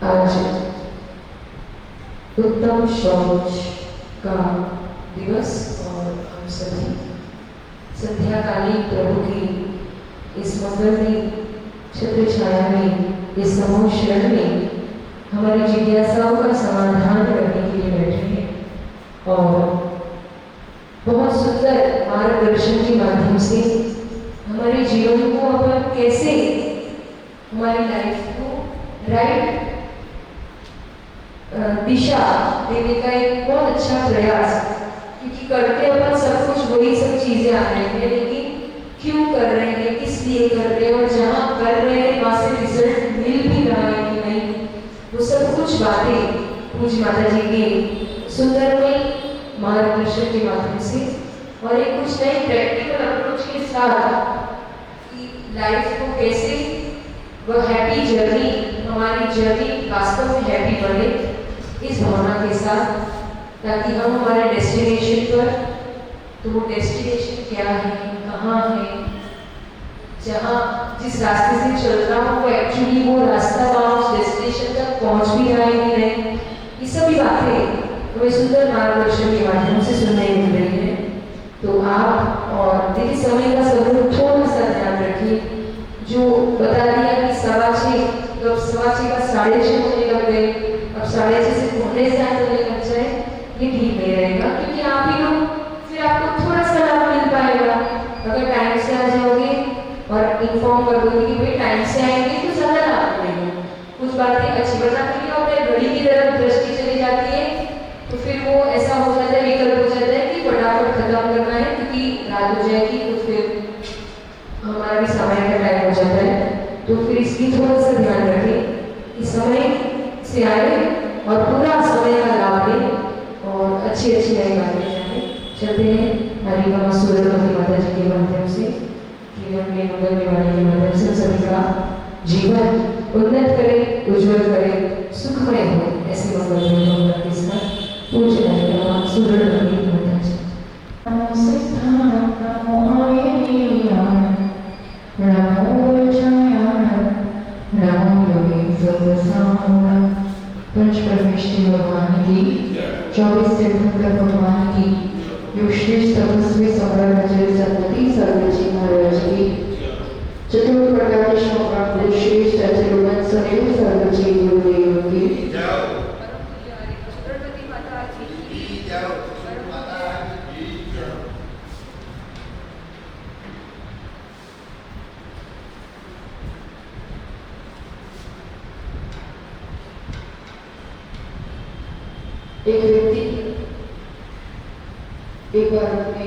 आज उत्तम शौच का दिवस और हम सभी संध्याकालीन प्रभु की इस मंगलमयी छत्र छाया में, इस समूह शरण में हमारी जिज्ञासाओं का समाधान करने के लिए बैठे हैं और बहुत सुंदर मार्गदर्शन के माध्यम से हमारे जीवन को अपन कैसे हमारी लाइफ को राइट दिशा देने का एक बहुत अच्छा प्रयास, क्योंकि करते अपन सब कुछ वही सब चीजें आ रही हैं, लेकिन क्यों कर रहे हैं, किस लिए कर रहे हैं, और जहाँ कर रहे हैं वहाँ से रिजल्ट मिल भी रहा है कि नहीं, वो सब कुछ बातें पूज्य माता जी के सुंदरमय मार्गदर्शन के माध्यम से और एक कुछ नई प्रैक्टिकल अप्रोच के साथ कि लाइफ को कैसे वह हैप्पी जर्नी, हमारी जर्नी वास्तव में हैप्पी बने, इस भावना के साथ, ताकि हम हमारे डेस्टिनेशन पर, तो वो डेस्टिनेशन क्या है, कहाँ है, जहाँ जिस रास्ते से चल रहा हूँ वो एक्चुअली वो रास्ता वहाँ उस डेस्टिनेशन तक पहुँच भी रहा है कि नहीं, ये सभी बातें हमें सुंदर मार्गदर्शन के माध्यम से सुनने मिल रही है। तो आप और देखिए समय का जरूर थोड़ा सा ध्यान रखिए, जो बता दिया कि 6:15, तो अब 6:15 का 6:30 होने लग गए, अब 6:30 से पौने 7 होने लग जाए, ये ठीक नहीं रहेगा, क्योंकि आप ही लोग फिर आपको थोड़ा सा लाभ मिल पाएगा अगर टाइम से आ जाओगे और इन्फॉर्म कर दोगे कि भाई टाइम से आएंगे तो ज़्यादा लाभ मिलेगा। कुछ बातें अच्छी बता के और घड़ी की तरफ दृष्टि चली जाती है, तो फिर वो ऐसा हो जाता है, विकल्प हो जाता है कि फटाफट खत्म करना है क्योंकि रात हो जाएगी, तो फिर हमारा भी समय का टाइम हो जाता है। तो फिर इसकी थोड़ा सा ध्यान रखें कि समय से आए और पूरा समय का लाभ लें और अच्छी अच्छी नई बातें जाने। चलते हैं हरिकमा सूर्यवती माता जी के माध्यम से, जीवन में मंगल निवारने के माध्यम से सभी का जीवन उन्नत करे, उज्जवल करे, सुखमय हो, ऐसे मंगलमय भावना के साथ पूज्य हरिकमा सूर्यवती माता जी। नमो सिद्धानंद, नमो आयनीयान, नमो वज्रयान, नमो योगी सर्वसाधारण। पंच परमेश्वर भगवान की, 24 तीर्थंकर भगवान की, योग श्रेष्ठ तपस्वी सम्राट आचार्य सतपति सर्वजी महाराज की, चतुर्थ प्रकाश सम्राट श्रेष्ठ आचार्य सदैव सर्वजी गुरुदेव की। एक व्यक्ति एक बार अपने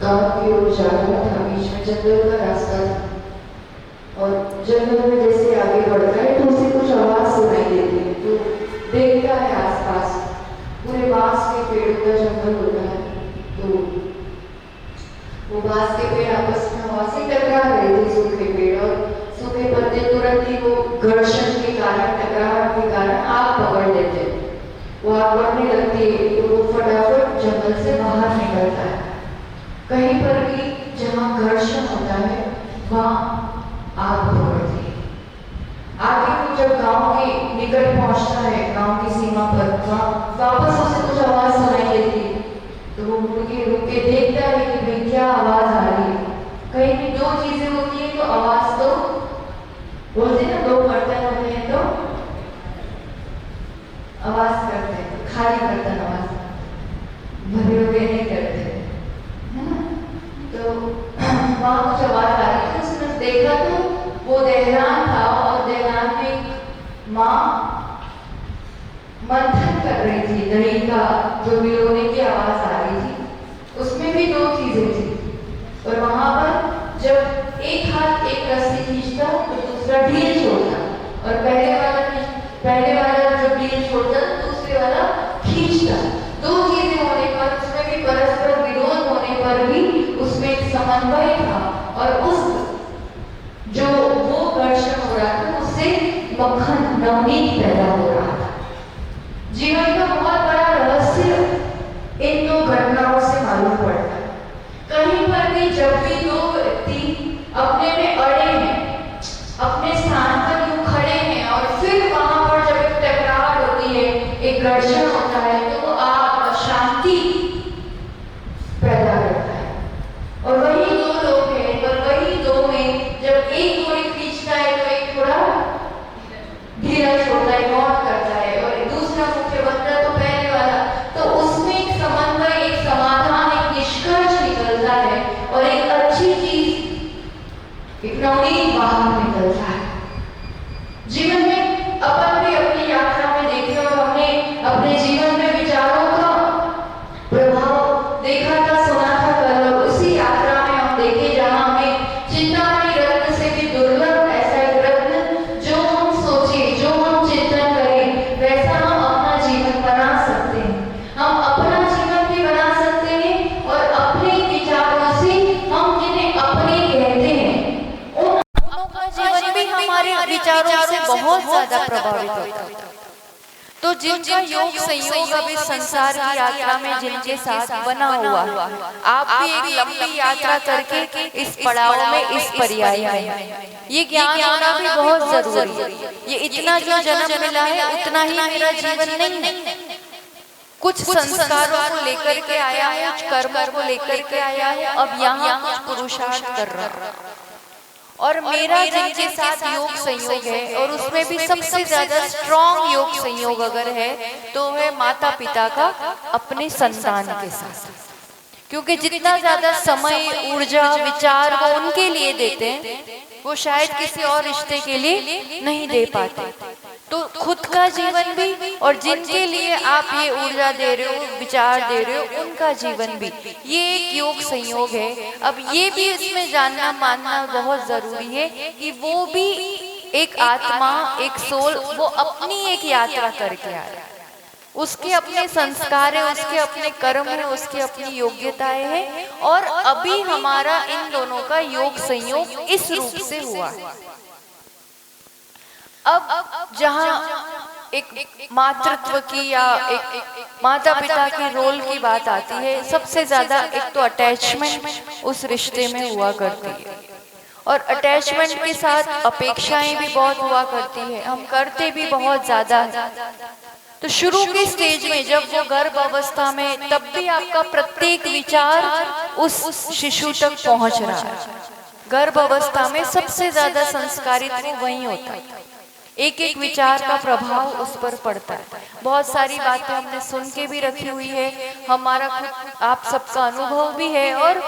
गांव की ओर जा रहा था, बीच में जंगल का रास्ता था और जंगल में जैसे आगे बढ़ता है तो उसे कुछ आवाज सुनाई देती है, तो देखता है आसपास पूरे बांस के पेड़ों का जंगल होता है, तो वो बांस के पेड़ आपस में हवा से टकरा रहे थे, सूखे पेड़ और सूखे पत्ते तुरंत ही वो घर्षण के कारण, टकराहट के कारण आग पकड़ लेते हैं। वो आग बढ़ने लगती है तो वो फटाफट जंगल से बाहर निकलता है। कहीं पर भी जहाँ घर्षण होता है वहाँ आग पकड़ती है। आगे वो जब गांव के निकट पहुँचता है, गांव की सीमा पर, वहाँ वापस उसे कुछ आवाज सुनाई देती है, तो वो मुड़ के रुक के देखता है कि भाई क्या आवाज आ रही है। कहीं भी दो चीजें होती है, तो आवाज तो बोलते ना, दो बर्तन होते हैं तो आवाज करते हैं, तो खाली बर्तन आवाज भरे हुए नहीं करते, है ना। तो वहाँ कुछ आवाज आ रही थी, उसने देखा तो वो दहलान था और दहलान में माँ मंथन कर रही थी, दही का जो भिगोने की आवाज आ रही थी, उसमें भी दो चीजें थी। और वहां पर जब एक हाथ एक रस्सी खींचता तो दूसरा ढील छोड़ता, और पहले वाला जो ढील छोड़ता दूसरे वाला खींचता। दो चीजें होने पर, उसमें भी परस्पर विरोध होने पर भी उसमें एक समन्वय था, और उस जो वो घर्षण हो रहा था उससे मक्खन नवनीत पैदा हो रहा था। जीवन का बहुत बड़ा रहस्य इन दो घटनाओं से मालूम पड़ता है। कहीं पर भी जब भी दो व्यक्ति अपने में अड़े हैं, अपने स्थान पर यूं खड़े हैं और फिर वहां पर जब एक टकराव होती है, एक घर्षण होता है, तो वो आप अशांति पैदा करता है। और वही दो लोग हैं और वही दो में जब एक थोड़ी खींचता है तो एक थोड़ा ढीला छोड़ता है, नॉट करता है, और दूसरा मुख्य बनता है तो पहले वाला, तो उसमें एक समन्वय, एक समाधान, एक निष्कर्ष निकलता है और एक अच्छी चीज, एक नवनीत बाहर निकलता है। जीवन में अपन भी अपनी यात्रा में देखे और हमने अपने जीवन में विचारों का प्रभाव देखा था, सुना था कल, और उसी यात्रा में हम देखे जहां हमें चिंतामणि रत्न से भी दुर्लभ ऐसा एक रत्न, जो हम सोचे, जो हम चिंतन करें, वैसा हम अपना जीवन बना सकते हैं। हम अपना जीवन भी बना सकते हैं और अपने विचारों से हम जिन्हें अपने कहते हैं, उन अपना जीवन भी हमारे विचारों से बहुत ज्यादा प्रभावित होता है। तो जिनका योग संयोग अभी संसार की यात्रा में जिनके साथ बना हुआ, आप भी एक लंबी यात्रा करके इस पड़ाव में, इस पर्याय में, ये ज्ञान होना भी बहुत जरूरी है। ये इतना जो जन्म मिला है उतना ही मेरा जीवन नहीं है। कुछ संस्कारों को लेकर के आया है, कुछ कर्मों को लेकर के आया है, अब यहाँ कुछ पुरुषार्थ कर रहा है। और मेरा जिनके साथ योग संयोग है, और उसमें भी सबसे ज्यादा स्ट्रॉन्ग योग संयोग अगर है तो है माता पिता का अपने संतान के साथ। क्योंकि जितना ज्यादा समय, ऊर्जा, विचार वो उनके लिए देते हैं, वो शायद किसी और रिश्ते के लिए नहीं दे पाते। तो खुद का जीवन भी और जिनके लिए आप ये ऊर्जा दे रहे हो, विचार दे रहे हो, उनका जीवन भी, ये एक योग संयोग है। अब ये भी इसमें जानना मानना बहुत जरूरी है कि वो भी एक आत्मा, एक सोल, वो अपनी एक यात्रा करके आ रहा है। उसके अपने संस्कार है, उसके अपने कर्म है, उसकी अपनी योग्यताएं हैं, और अभी हमारा इन दोनों का योग संयोग इस रूप से हुआ है। अब जहाँ एक मातृत्व की या एक माता पिता की रोल की बात आती है, सबसे ज्यादा एक तो अटैचमेंट उस रिश्ते में हुआ करती है, और अटैचमेंट के साथ अपेक्षाएं भी बहुत हुआ करती है, हम करते भी बहुत ज्यादा है। तो शुरू की स्टेज में जब वो गर्भ अवस्था में, तब भी आपका प्रत्येक विचार उस शिशु तक पहुंच रहा है। गर्भ अवस्था में सबसे ज्यादा संस्कारित वो वही होता है, एक एक विचार का प्रभाव उस पर पड़ता है। बहुत सारी बातें हमने सुन के भी रखी हुई है, हमारा खुद आप सबका अनुभव भी है, और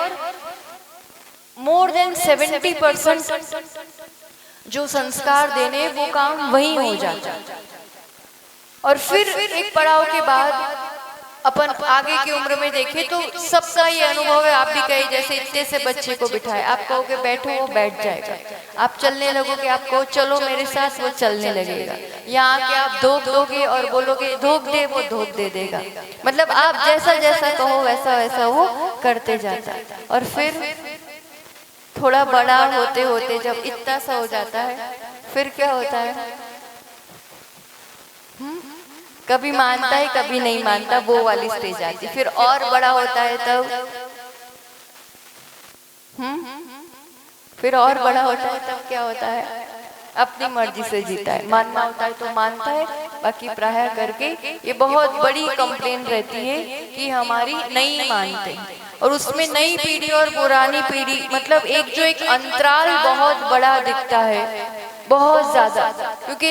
मोर देन 70% जो संस्कार देने वो काम वही हो जाता है। और फिर एक पड़ाव के बाद अपन आगे की उम्र में देखें तो सबका ये अनुभव है। आप भी कहे जैसे इतने से बच्चे को बिठाए, आप कहोगे बैठो, वो बैठ जाएगा। आप चलने लगोगे, आप कहो चलो मेरे साथ, वो चलने लगेगा। यहाँ आके आप धोख दोगे और बोलोगे धोख दे, वो धोख दे देगा। मतलब आप जैसा जैसा कहो वैसा वैसा वो करते जाता है। और फिर थोड़ा बड़ा होते होते जब इतना सा हो जाता है, फिर क्या होता है, कभी मानता है कभी नहीं मानता, वो वाली स्टेज आती। फिर और बड़ा होता है तब फिर और बड़ा होता है तब क्या होता है, अपनी मर्जी से जीता है। मानना होता है तो मानता है, बाकी प्राय करके ये बहुत बड़ी कंप्लेन रहती है कि हमारी नहीं मानते। और उसमें नई पीढ़ी और पुरानी पीढ़ी, मतलब एक जो एक अंतराल बहुत बड़ा दिखता है, बहुत ज्यादा। क्योंकि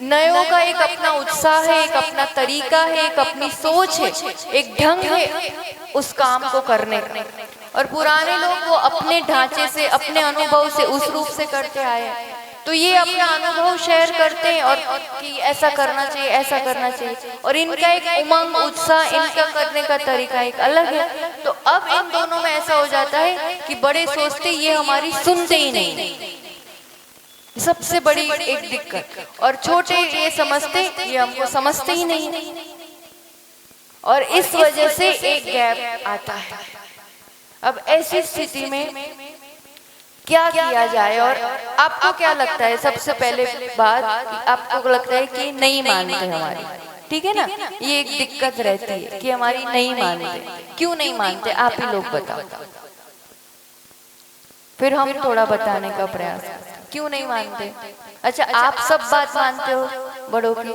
नयों का एक अपना उत्साह है, एक अपना तरीका है, एक अपनी सोच है, एक ढंग है उस काम को करने का। और पुराने लोग वो अपने ढांचे से, अपने अनुभव से उस रूप से करते आए। तो ये अपना अनुभव शेयर करते हैं और कि ऐसा करना चाहिए, ऐसा करना चाहिए। और इनका एक उमंग, उत्साह, इनका करने का तरीका एक अलग है। तो अब इन दोनों में ऐसा हो जाता है कि बड़े सोचते ये हमारी सुनते ही नहीं, सबसे बड़ी एक दिक्कत। और छोटे ये समझते ये हमको समझते ही नहीं, और इस वजह से एक गैप आता है। अब ऐसी स्थिति में क्या किया जाए। और आपको क्या लगता है, सबसे पहले बात आपको लगता है कि नहीं मानते हमारी, ठीक है ना, ये एक दिक्कत रहती है कि हमारी नहीं मानते। क्यों नहीं मानते आप ही लोग बताओ, फिर हम थोड़ा बताने का प्रयास करते हैं। क्यों नहीं मानते? अच्छा, आप सब बात मानते हो बड़ों की?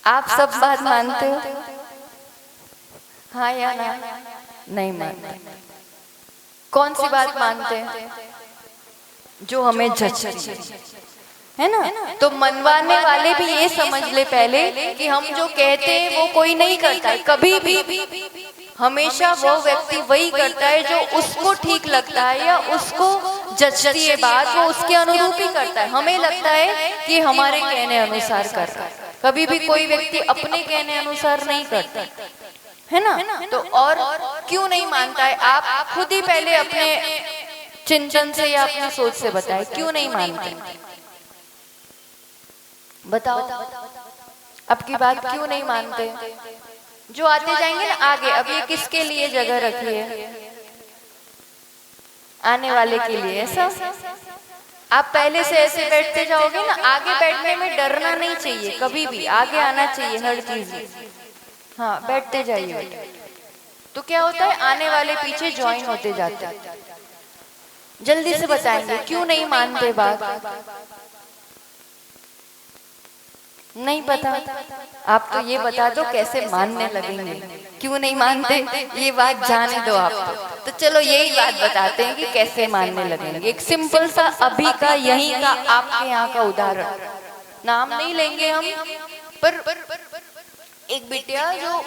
आप सब बात मानते हो? हाँ या ना? नहीं मानते। कौन सी बात मानते हैं? जो हमें जचती है ना। तो मनवाने वाले भी ये समझ ले पहले कि हम जो कहते हैं वो कोई नहीं करता है कभी भी। हमेशा वो व्यक्ति वही करता है जो उसको ठीक लगता है या उसको जचती है बात, वो उसके अनुरूप ही करता है। हमें लगता है कि हमारे कहने अनुसार कर रहा है, कभी भी कोई व्यक्ति अपने कहने अनुसार नहीं करता है ना। तो और क्यों नहीं मानता है, आप खुद ही पहले अपने चिंतन से या अपनी सोच से बताएं, क्यों नहीं मानते? बताओ, अब की बात क्यों नहीं मानते? जो आते जाएंगे ना आगे, अब ये किसके लिए जगह रखी है? आने वाले के लिए। ऐसा आप पहले से ऐसे बैठते जाओगे ना, आगे बैठने में डरना नहीं चाहिए कभी भी, आगे आना चाहिए हर चीज में। हाँ, बैठते जाइए। तो क्या होता है, आने वाले पीछे ज्वाइन होते जाते हैं। जल्दी से बताएंगे क्यों नहीं मानते बात? नहीं पता? आप तो ये बता दो कैसे मानने लगेंगे। क्यों नहीं मानते ये बात जाने दो आप तो चलो यही बात बताते हैं कि कैसे मानने लगेंगे। एक सिंपल सा अभी का यही का आपके यहाँ का उदाहरण, नाम नहीं लेंगे हम, पर एक बिटिया जो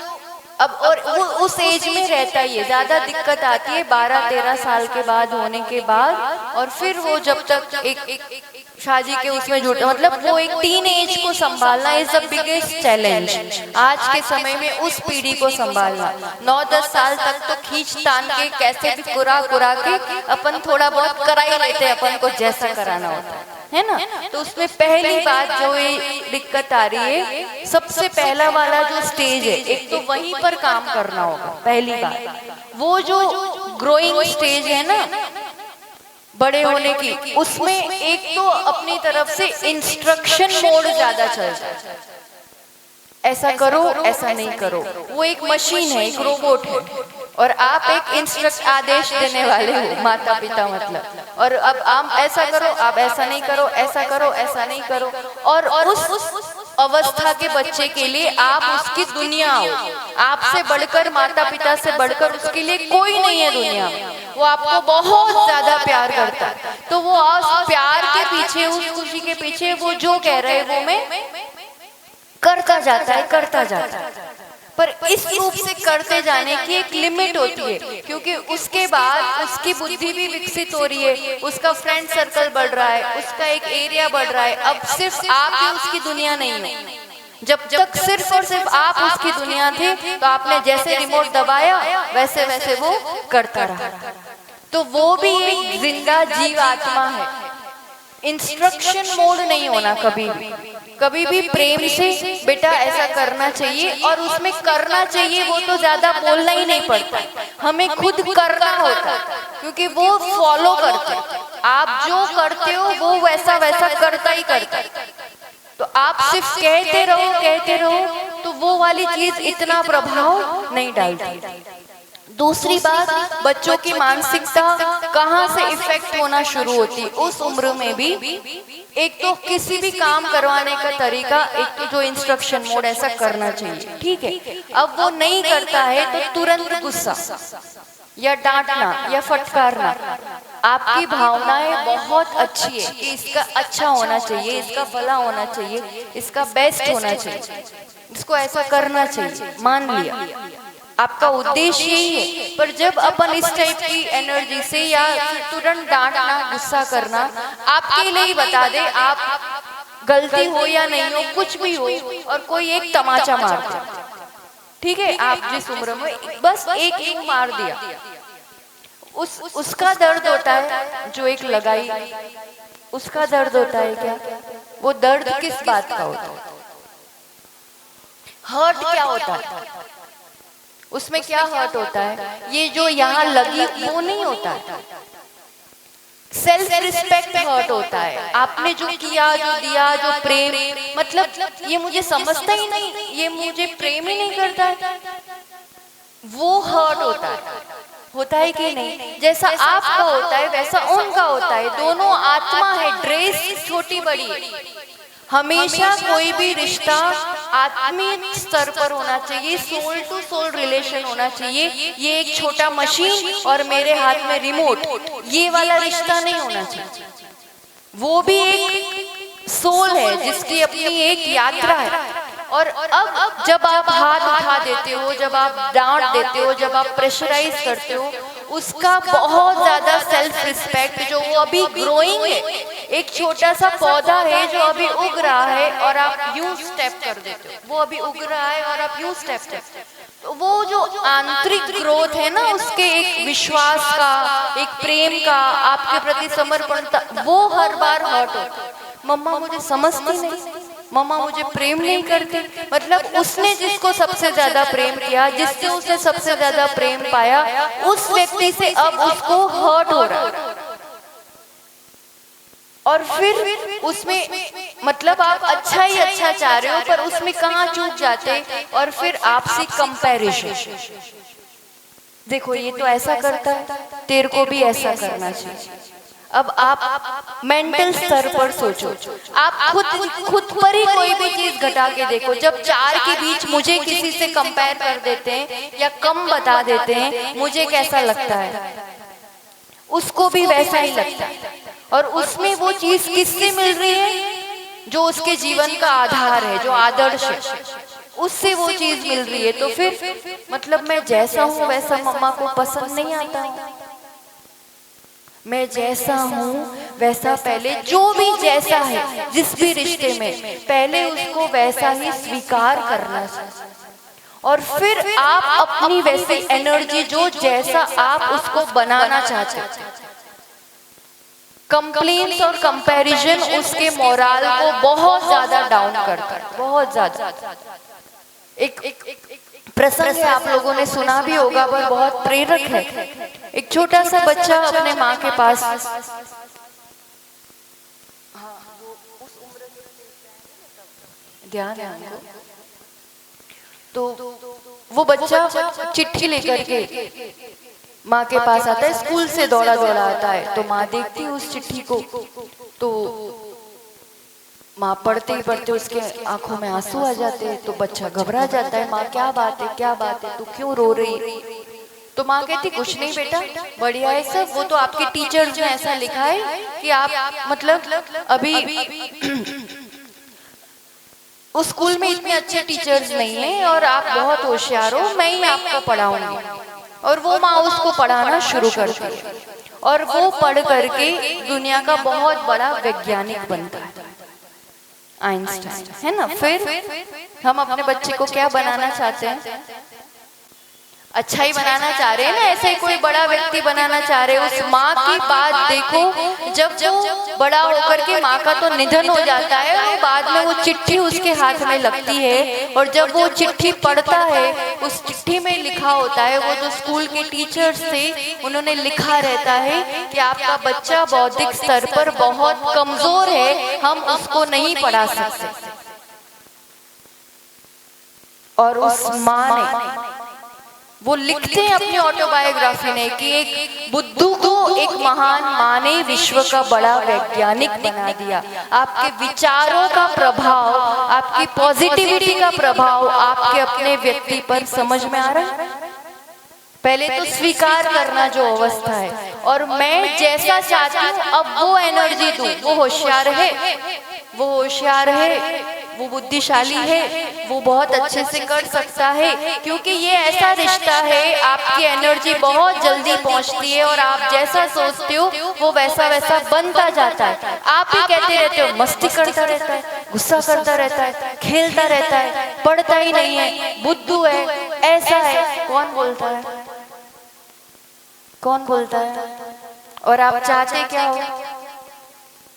अब और वो उस एज में रहता ही है, ज्यादा दिक्कत आती है 12-13 साल के बाद होने के बाद, और फिर वो जब तक एक शादी के उसमें जुटे, मतलब वो एक टीन एज को संभालना इज द बिगेस्ट चैलेंज आज के समय में। उस पीढ़ी को संभालना 9-10 साल तक तो खींच तान के कैसे भी कुरा के अपन थोड़ा बहुत करा ही लेते हैं, अपन को जैसा कराना होता है ना। तो उसमें पहली बात जो ये दिक्कत आ रही है, सबसे पहला वाला जो स्टेज है, एक तो वहीं पर काम करना होगा। पहली बात वो जो ग्रोइंग स्टेज है ना, बड़े होने की, उसमें एक तो अपनी तरफ से इंस्ट्रक्शन मोड ज्यादा चलता है, ऐसा करो ऐसा नहीं करो। वो एक मशीन है, एक रोबोट है, और आप एक आदेश देने वाले हो, माता पिता मतलब। और अब आप ऐसा करो, आप ऐसा नहीं करो, ऐसा करो ऐसा नहीं करो। और उस अवस्था के बच्चे के लिए आप उसकी दुनिया हो, आपसे बढ़कर, माता पिता से बढ़कर उसके लिए कोई नहीं है दुनिया में। वो आपको बहुत ज्यादा प्यार करता है, तो वो उस प्यार के पीछे, उस खुशी के पीछे वो जो कह रहे हैं वो मैं करता जाता है। पर इस रूप से करते जाने की एक लिमिट होती है, क्योंकि उसके बाद उसकी बुद्धि भी विकसित हो रही है, उसका फ्रेंड सर्कल बढ़ रहा है, उसका एक एरिया बढ़ रहा है। अब सिर्फ आप ही उसकी दुनिया नहीं हो। जब तक सिर्फ और सिर्फ आप उसकी दुनिया थे, तो आपने जैसे रिमोट दबाया वैसे वैसे वो करता रहा। तो वो भी एक जिंदा जीव आत्मा है। इंस्ट्रक्शन मोड नहीं होना कभी भी प्रेम से बेटा ऐसा करना चाहिए, और उसमें करना चाहिए वो तो ज्यादा बोलना ही नहीं पड़ता, हमें खुद करना होता, क्योंकि वो फॉलो करते, आप जो करते हो वो वैसा वैसा करता ही करता। तो आप सिर्फ कहते रहो तो वो वाली चीज इतना प्रभाव नहीं डालती। दूसरी बात, बच्चों की मानसिकता कहाँ से इफेक्ट होना शुरू होती, उस उम्र में भी। एक तो किसी भी काम करवाने का तरीका, एक तो जो इंस्ट्रक्शन मोड, ऐसा करना चाहिए, ठीक है। अब वो नहीं करता है तो तुरंत गुस्सा या डांटना या फटकारना। आपकी भावनाएं बहुत अच्छी है कि इसका अच्छा होना चाहिए, इसका भला होना चाहिए, इसका बेस्ट होना चाहिए, इसको ऐसा करना चाहिए, मान लिया, आपका उद्देश्य यही है। पर जब अपन इस टाइप की एनर्जी से या तुरंत डांटना, गुस्सा करना, आपके लिए ही बता दे, आप गलती हो या नहीं हो, कुछ भी हो, और कोई एक तमाचा मार दे, ठीक है, आप जिस उम्र में बस एक मार दिया, उसका दर्द होता है जो एक लगाई, उसका दर्द होता है क्या? वो दर्द किस बात का होता है? हर्ट क्या होता है उसमें? क्या हर्ट होता है? ये जो यहाँ लगी वो नहीं होता है, सेल्फ रिस्पेक्ट हर्ट होता है। आपने जो किया, जो दिया, जो प्रेम, मतलब ये मुझे समझता ही नहीं, ये मुझे प्रेम ही नहीं करता है, वो हर्ट होता है कि नहीं? जैसा आपका होता है वैसा उनका होता है, दोनों आत्मा है, ड्रेस छोटी बड़ी है। हमेशा कोई भी रिश्ता आत्मीय स्तर पर होना चाहिए, सोल टू सोल रिलेशन होना चाहिए। ये एक छोटा मशीन और मेरे हाथ में रिमोट, ये वाला रिश्ता नहीं होना चाहिए। वो भी एक सोल है जिसकी अपनी एक यात्रा है। और अब जब आप हाथ उठा देते हो, जब आप डांट देते हो, जब आप प्रेशराइज करते हो, उसका बहुत ज्यादा सेल्फ रिस्पेक्ट, जो वो अभी ग्रोइंग है, एक छोटा सा पौधा है जो अभी उग रहा है और आप यूं स्टेप कर देते हो, वो अभी उग रहा है और आप यूं स्टेप करते हो, तो वो जो आंतरिक ग्रोथ है ना, उसके एक विश्वास का, एक प्रेम का, आपके प्रति समर्पण का, वो हर बार हर्ट होता है। मम्मा मुझे समझती नहीं, मम्मा मुझे प्रेम नहीं करती, मतलब उसने जिसको सबसे ज्यादा प्रेम किया, जिससे उसने सबसे ज्यादा प्रेम पाया, उस व्यक्ति से अब उसको हर्ट हो रहा है। और फिर उसमें मतलब आप अच्छा ही अच्छा चाह रहे हो, पर उसमें कहाँ चूक जाते, और फिर आपसी कंपैरिजन। देखो ये तो ऐसा करता है, तेरे को भी ऐसा करना चाहिए। अब आप मेंटल स्तर पर सोचो, आप खुद पर ही कोई भी चीज घटा के देखो। जब चार के बीच मुझे किसी से कंपेयर कर देते हैं या कम बता देते हैं, मुझे कैसा लगता है, उसको भी वैसा ही लगता है। और उसमें वो चीज किससे मिल रही है, जो उसके जीवन का आधार है, जो आदर्श है, उससे वो चीज मिल रही है। तो फिर मतलब मैं जैसा हूँ वैसा मम्मा को पसंद नहीं आता, मैं जैसा हूँ वैसा पहले, जो भी जैसा है जिस भी रिश्ते में, पहले उसको वैसा ही स्वीकार करना चाहिए। और फिर आप अपनी वैसी एनर्जी, जो जैसा आप उसको बनाना चाहते हैं, कंप्लेंट्स और कंपैरिजन उसके मोराल को बहुत ज्यादा डाउन करता है, बहुत ज्यादा। एक प्रसंग है, आप लोगों ने सुना भी होगा, पर बहुत प्रेरक है। एक छोटा सा बच्चा अपने माँ के पास, ध्यान है हमको, तो वो बच्चा चिट्ठी लेकर के माँ के पास आता है, स्कूल से दौड़ा दौड़ा आता है। तो माँ देखती है उस चिट्ठी को, तो माँ पढ़ते ही पढ़ते उसके आंखों में आंसू आ जाते हैं। तो बच्चा घबरा जाता है, माँ क्या बात है, क्या बात है, तू क्यों रो रही? तो माँ कहती कुछ नहीं बेटा, बढ़िया है सब, वो तो आपके टीचर्स ने ऐसा लिखा है कि आप मतलब अभी उस स्कूल में इतने अच्छे टीचर्स नहीं हैं और आप बहुत होशियार हो, मैं ही आपको पढ़ाऊंगी। और वो माँ उसको पढ़ाना शुरू करती है और वो पढ़ करके दुनिया का बहुत बड़ा वैज्ञानिक बनता है, आइंस्टाइन, है ना। फिर हम अपने बच्चे को क्या बनाना चाहते हैं? अच्छा ही बनाना चाह रहे हैं ना, ऐसे ही कोई बड़ा व्यक्ति बनाना चाह रहे हैं। उस माँ की बात देखो, जब वो बड़ा होकर के माँ का तो निधन हो जाता है, और बाद में वो चिट्ठी उसके हाथ में लगती है, और जब वो चिट्ठी पढ़ता है, उस चिट्ठी में लिखा होता है, वो जो स्कूल के टीचर्स थे उन्होंने लिखा रहता है कि आपका बच्चा बौद्धिक स्तर पर बहुत कमजोर है, हम उसको नहीं पढ़ा सकते। और उस माँ ने, वो लिखते हैं अपनी ऑटोबायोग्राफी में कि एक बुद्धू को एक महान माँ ने विश्व का बड़ा वैज्ञानिक बना दिया। आपके विचारों का प्रभाव, आपकी पॉजिटिविटी का प्रभाव आपके अपने व्यक्ति पर समझ में आ रहा है? पहले तो स्वीकार करना जो अवस्था है, और मैं जैसा चाहती हूँ अब वो एनर्जी दूं। वो होशियार है, वो होशियार है, वो बुद्धिशाली है, वो बहुत अच्छे से कर सकता है, क्योंकि ये ऐसा रिश्ता है आपकी एनर्जी बहुत जल्दी पहुंचती है और आप जैसा सोचते हो वो वैसा वैसा बनता जाता है। आप ही कहते रहते हो मस्ती करता रहता है, गुस्सा करता रहता है, खेलता रहता है, पढ़ता ही नहीं है, बुद्धू है, ऐसा है। कौन बोलता है? कौन बोलता है? और आप चाहते क्या हो?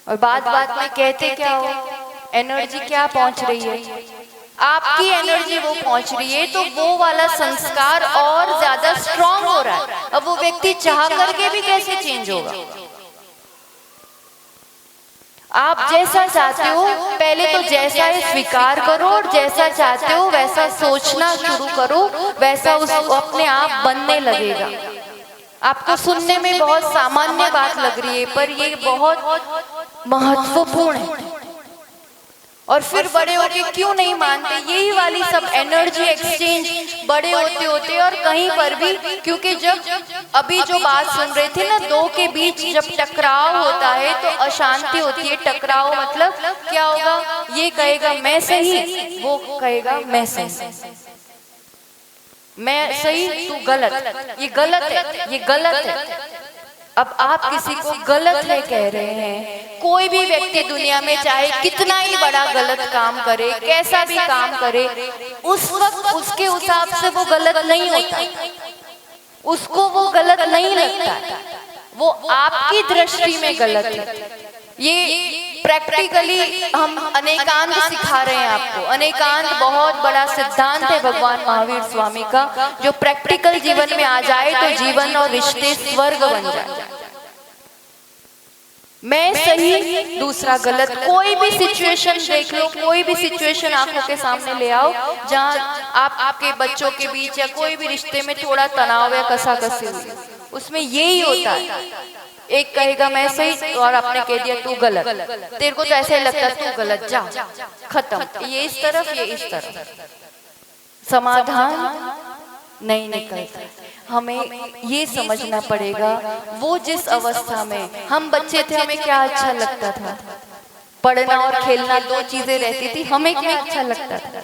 और बात बात में कहते क्या हो? एनर्जी क्या पहुंच रही है? आपकी एनर्जी वो पहुंच रही है, तो वो वाला संस्कार और ज्यादा स्ट्रांग हो रहा है। अब वो व्यक्ति चाह करके भी कैसे चेंज होगा? आप जैसा चाहते हो पहले तो जैसा है स्वीकार करो, और जैसा चाहते हो वैसा सोचना शुरू करो, वैसा उस अपने आप बनने लगेगा। आपको सुनने में बहुत सामान्य बात लग रही है, पर ये बहुत महत्वपूर्ण है। और फिर बड़े होके क्यों नहीं मानते, यही वाली सब एनर्जी एक्सचेंज बड़े होते होते और कहीं पर भी, क्योंकि जब अभी जो बात सुन रहे थे ना, दो के बीच जब टकराव होता है तो अशांति होती है। टकराव मतलब क्या होगा, ये कहेगा मैं सही, वो कहेगा मैं सही, मैं सही तू गलत, ये गलत है, ये गलत है। अब आप किसी को गलत है कह रहे हैं, कोई भी व्यक्ति दुनिया में चाहे कितना ही बड़ा गलत काम करे, कैसा भी काम करे, उस वक्त उसके हिसाब से वो गलत नहीं होता, उसको वो गलत नहीं लगता, वो आपकी दृष्टि में गलत है। ये प्रैक्टिकली हम अनेकांत सिखा रहे हैं आपको। अनेकांत बहुत बड़ा सिद्धांत है भगवान महावीर स्वामी का, जो प्रैक्टिकल जीवन में आ जाए तो जीवन और रिश्ते स्वर्ग बन जाए। मैं सही दूसरा गलत, कोई भी सिचुएशन देख लो, कोई भी सिचुएशन आंखों के सामने ले आओ जहाँ आपके बच्चों के बीच या कोई भी रिश्ते में थोड़ा तनाव या कसाकसी हुई, उसमें यही होता है। एक कहेगा मैं सही और आपने कह दिया तू गलत, तेरे को तो ऐसे लगता है तू गलत, जा खत्म, ये इस तरफ ये इस तरफ, समाधान नहीं निकलता। हमें ये समझना पड़ेगा, वो जिस अवस्था में हम बच्चे थे हमें क्या अच्छा लगता था, पढ़ना और खेलना दो चीजें रहती थी, हमें क्या अच्छा लगता था,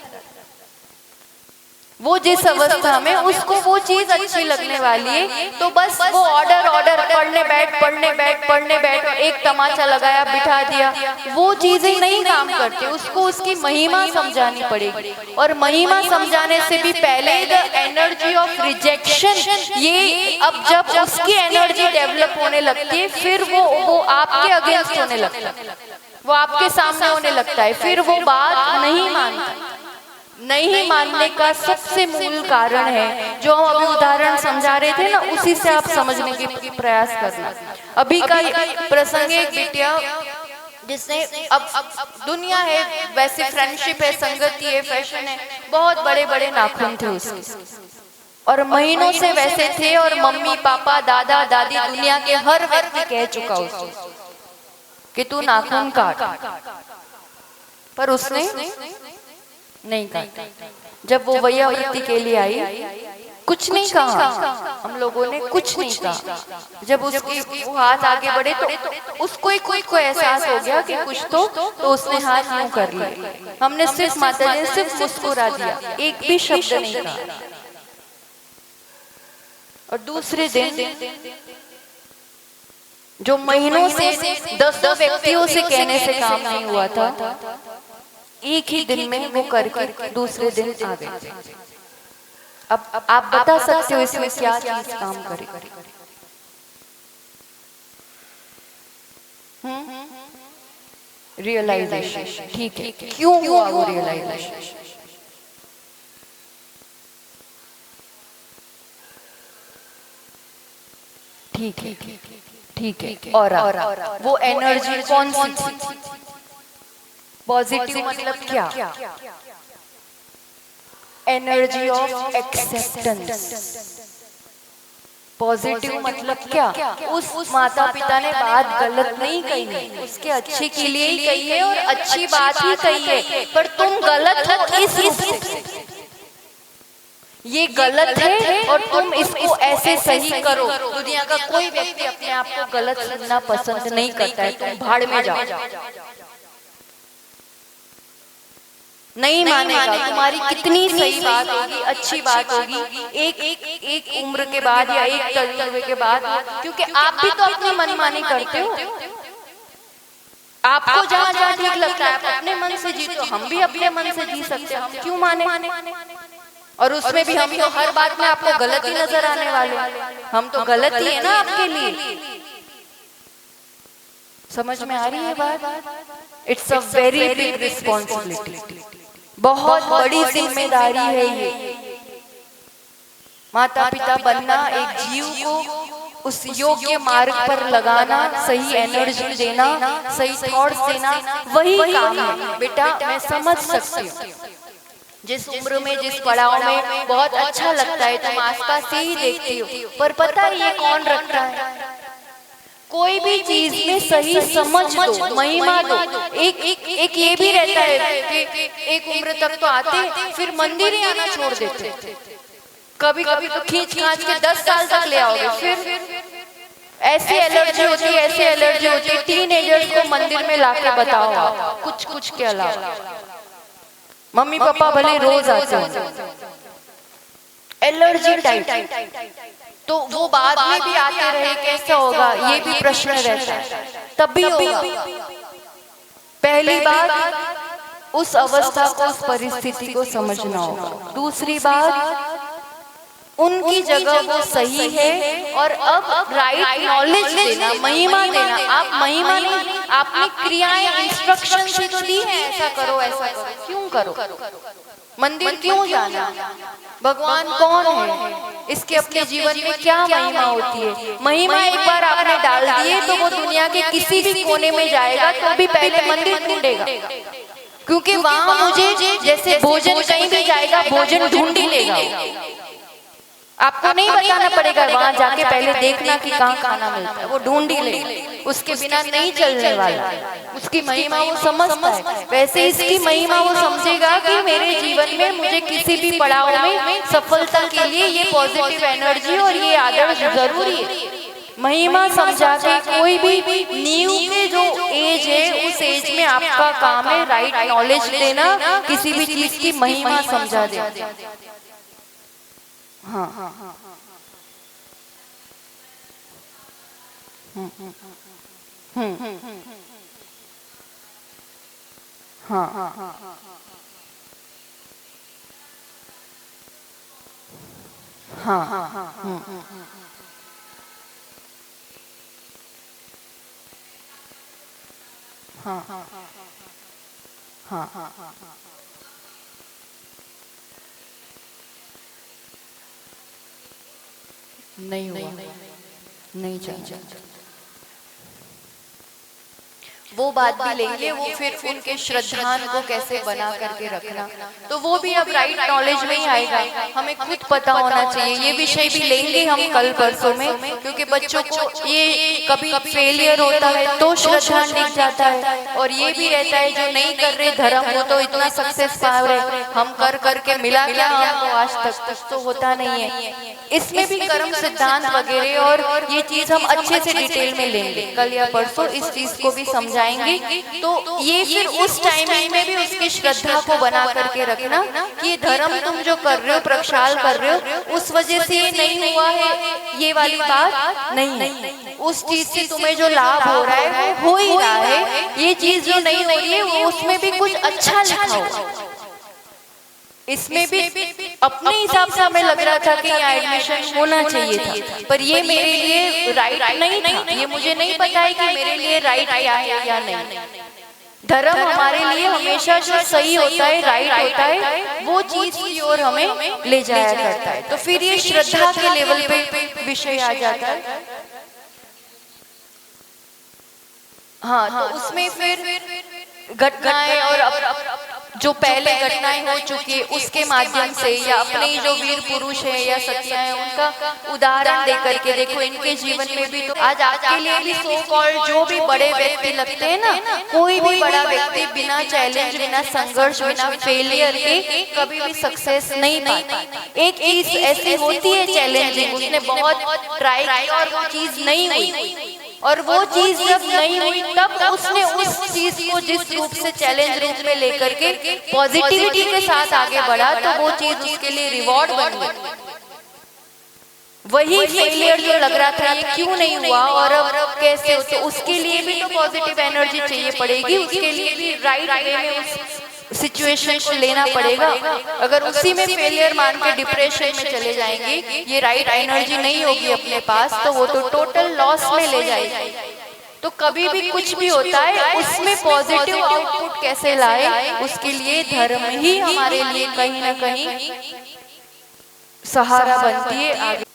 वो जिस अवस्था में उसको वो चीज अच्छी लगने वाली है, तो बस वो ऑर्डर पढ़ने बैठ एक तमाचा लगाया बिठा दिया, वो चीजें नहीं काम करती, उसको उसकी महिमा समझानी पड़ेगी। और महिमा समझाने से भी पहले द एनर्जी ऑफ रिजेक्शन, ये अब जब उसकी एनर्जी डेवलप होने लगती है, फिर वो आपके अगेंस्ट होने लगता है, वो आपके सामने होने लगता है, फिर वो बात नहीं मानता। नहीं मानने का सबसे मूल कारण है, जो हम अभी उदाहरण समझा रहे थे ना, उसी से आप समझने की प्रयास करना। अभी का प्रसंग एक बिटिया जिसने अब दुनिया है, वैसे फ्रेंडशिप है, संगति है, फैशन है, बहुत बड़े बड़े नाखून थे उसके, और महीनों से वैसे थे, और मम्मी पापा दादा दादी दुनिया के हर व्यक्ति कह चुका उसको कि तू नाखून काट, पर उसने नहीं कहा। जब वो वैयावृत्ति के लिए आई, कुछ नहीं कहा, हम लोगों ने कुछ नहीं कहा। जब उसके वो हाथ आगे बढ़े तो उसको ही खुद को एहसास हो गया कि कुछ तो उसने हाथ यूं कर लिया। हमने सिर्फ माता जी सिर्फ मुस्कुरा दिया, एक भी शब्द नहीं कहा। और दूसरे दिन जो महीनों से 10 व्यक्तियों से कहने से काम नहीं हुआ था, एक ही दिन में वो करके दूसरे दिन आ गए। अब आप बता सकते हो इसमें क्या चीज काम करे? रियलाइजेशन। ठीक है, क्यों हुआ वो रियलाइजेशन? ठीक है। और वो एनर्जी कौन सी थी? पॉजिटिव मतलब क्या? Energy of acceptance. पॉजिटिव मतलब क्या? उस माता पिता ने बात गलत नहीं कही है, उसके अच्छे के लिए ही कही है और अच्छी बात ही कही है, पर तुम गलत हो इस रूप से। ये गलत है और तुम इसको ऐसे सही करो। दुनिया का कोई व्यक्ति अपने आप को गलत सुनना पसंद नहीं करता है। तुम भाड़ में जाओ, नहीं मानेगा। तुम्हारी कितनी सही बात होगी, अच्छी बात होगी, एक उम्र के बाद या एक तजुर्बे के बाद, क्योंकि आप भी तो अपनी मनमानी करते हो। आपको जहाँ जहाँ ठीक लगता है आप अपने मन से जीतो, हम भी अपने मन से जी सकते हैं, हम क्यों माने? और उसमें भी हम तो हर बात में आपको गलत ही नजर आने वाले, हम तो गलत ही है ना आपके लिए। समझ में आ रही है बात? It's a very big responsibility, बहुत बड़ी जिम्मेदारी है ये। माता पिता बनना, एक जीव को उस योग्य मार्ग पर लगाना, सही एनर्जी देना, सही थॉट्स देना, वही काम है। बेटा मैं समझ सकती हूँ, जिस उम्र में, जिस पड़ाव में बहुत अच्छा लगता है तुम आसपास से ही देखती हो, पर पता है ये कौन रखता है? कोई भी चीज में सही समझ दो, महिमा दो। एक ये भी रहता है कि एक उम्र तक तो आते, फिर मंदिर ही आना छोड़ देते। कभी कभी तो खींच खांच के 10 साल तक ले आओगे, फिर ऐसी एलर्जी होती है, ऐसी एलर्जी होती है। टीनेजर्स को मंदिर में लाके बताओ कुछ के अलावा, मम्मी पापा भले रोज आते हैं, एलर्जी टाइप, तो वो बाद में भी आते रहे, कैसा होगा? ये भी प्रश्न रहता है। तब भी होगा। पहली बात, उस अवस्था को, उस परिस्थिति को समझना होगा। दूसरी बात, उनकी जगह वो सही है, और अब राइट नॉलेज देना, महिमा देना। आप महिमा नहीं, आपने क्रियाएं, इंस्ट्रक्शन से तो दी है, ऐसा करो ऐसा करो, क्यों करो? मंदिर क्यों जाना? भगवान कौन है? इसके अपने जीवन में क्या महिमा होती है? महिमा एक बार आपने डाल दिए तो वो दुनिया के किसी भी कोने में जाएगा तो भी पहले मंदिर ढूंढेगा, क्योंकि वहां मुझे जैसे भोजन कहीं भी जाएगा, भोजन ढूंढ ही लेगा। आपको नहीं बताना पड़ेगा, वहां जाके पहले देखना कि कहाँ खाना मिलता है, वो ढूंढ ही ले, उसके बिना नहीं चलने वाला। उसकी महिमा वो समझता है। वैसे इसकी महिमा वो समझेगा कि मेरे जीवन में मुझे किसी भी पड़ाव में सफलता के लिए ये पॉजिटिव एनर्जी और ये आदर्श जरूरी है। महिमा समझा के कोई भी न्यू के जो एज है, उस एज में आपका काम है राइट नॉलेज देना, किसी भी चीज की महिमा समझा दे। हाँ हाँ हाँ नहीं हुआ, नहीं चाहिए। वो बात भी लेंगे, वो फिर उनके श्रद्धान को कैसे बना करके रखना, तो वो भी अब राइट नॉलेज में ही आएगा। हमें खुद पता होना चाहिए। ये विषय भी लेंगे हम कल परसों में, क्योंकि बच्चों को ये कभी फेलियर होता है तो श्रद्धान दिख जाता है, और ये भी रहता है जो नहीं कर रहे धर्म, वो तो इतना सक्सेस पा रहे, हम कर करके मिला क्या हमको आज तक, तो होता नहीं है। इसमें भी कर्म सिद्धांत वगैरह, और ये चीज हम अच्छे से डिटेल में लेंगे कल या परसों, इस चीज को भी समझाएंगे। तो ये फिर उस टाइमिंग में भी उसकी श्रद्धा को बना करके रखना कि ये धर्म तुम जो कर रहे हो, प्रक्षाल कर रहे हो, उस वजह से ये नहीं हुआ है, ये वाली बात नहीं। उस चीज से तुम्हें जो लाभ हो रहा है वो हो ही रहा है। ये चीज जो नहीं हो रही है उसमें भी कुछ अच्छा लिखा हो। इसमें भी अपने हिसाब से हमें लग रहा था कि यहाँ एडमिशन होना चाहिए था, पर ये मेरे लिए राइट नहीं था। ये मुझे नहीं पता है कि मेरे लिए राइट क्या है या नहीं। धर्म हमारे लिए हमेशा जो सही होता है, राइट होता है, वो चीज की ओर हमें ले जाया करता है। तो फिर ये श्रद्धा के लेवल पे विषय आ जाता है। हाँ, तो उसमें फिर घटनाएं और जो पहले घटनाएं हो चुकी है उसके माध्यम से, या अपने जो वीर पुरुष है या सतियां हैं उनका उदाहरण दे करके देखो इनके जीवन में भी। तो आज आपके लिए भी सो कॉल्ड जो भी बड़े व्यक्ति लगते हैं ना, कोई भी बड़ा व्यक्ति बिना चैलेंज, बिना संघर्ष, बिना फेलियर के कभी भी सक्सेस नहीं पाता। एक चीज ऐसी होती है चैलेंजिंग, उसने बहुत ट्राई किया और वो चीज नहीं हुई, और वो चीज जब नहीं हुई तब उसने उस चीज को जिस रूप से चैलेंज रूप में लेकर के पॉजिटिविटी के साथ आगे बढ़ा, तो वो चीज उसके लिए रिवॉर्ड बन गई। वही फेलियर जो लग रहा था ये क्यों नहीं हुआ और अब कैसे, तो उसके लिए भी तो पॉजिटिव एनर्जी चाहिए पड़ेगी, उसके लिए भी राइट वे में उस सिचुएशन को लेना पड़ेगा। अगर उसी में फेलियर मान के डिप्रेशन में चले जाएंगे, ये राइट एनर्जी नहीं होगी अपने पास, तो वो तो टोटल लॉस में ले जाएगी। तो कभी भी कुछ भी होता है उसमें पॉजिटिव आउटपुट कैसे लाए, उसके लिए धर्म ही हमारे लिए कहीं ना कहीं सहारा बनती है आगे।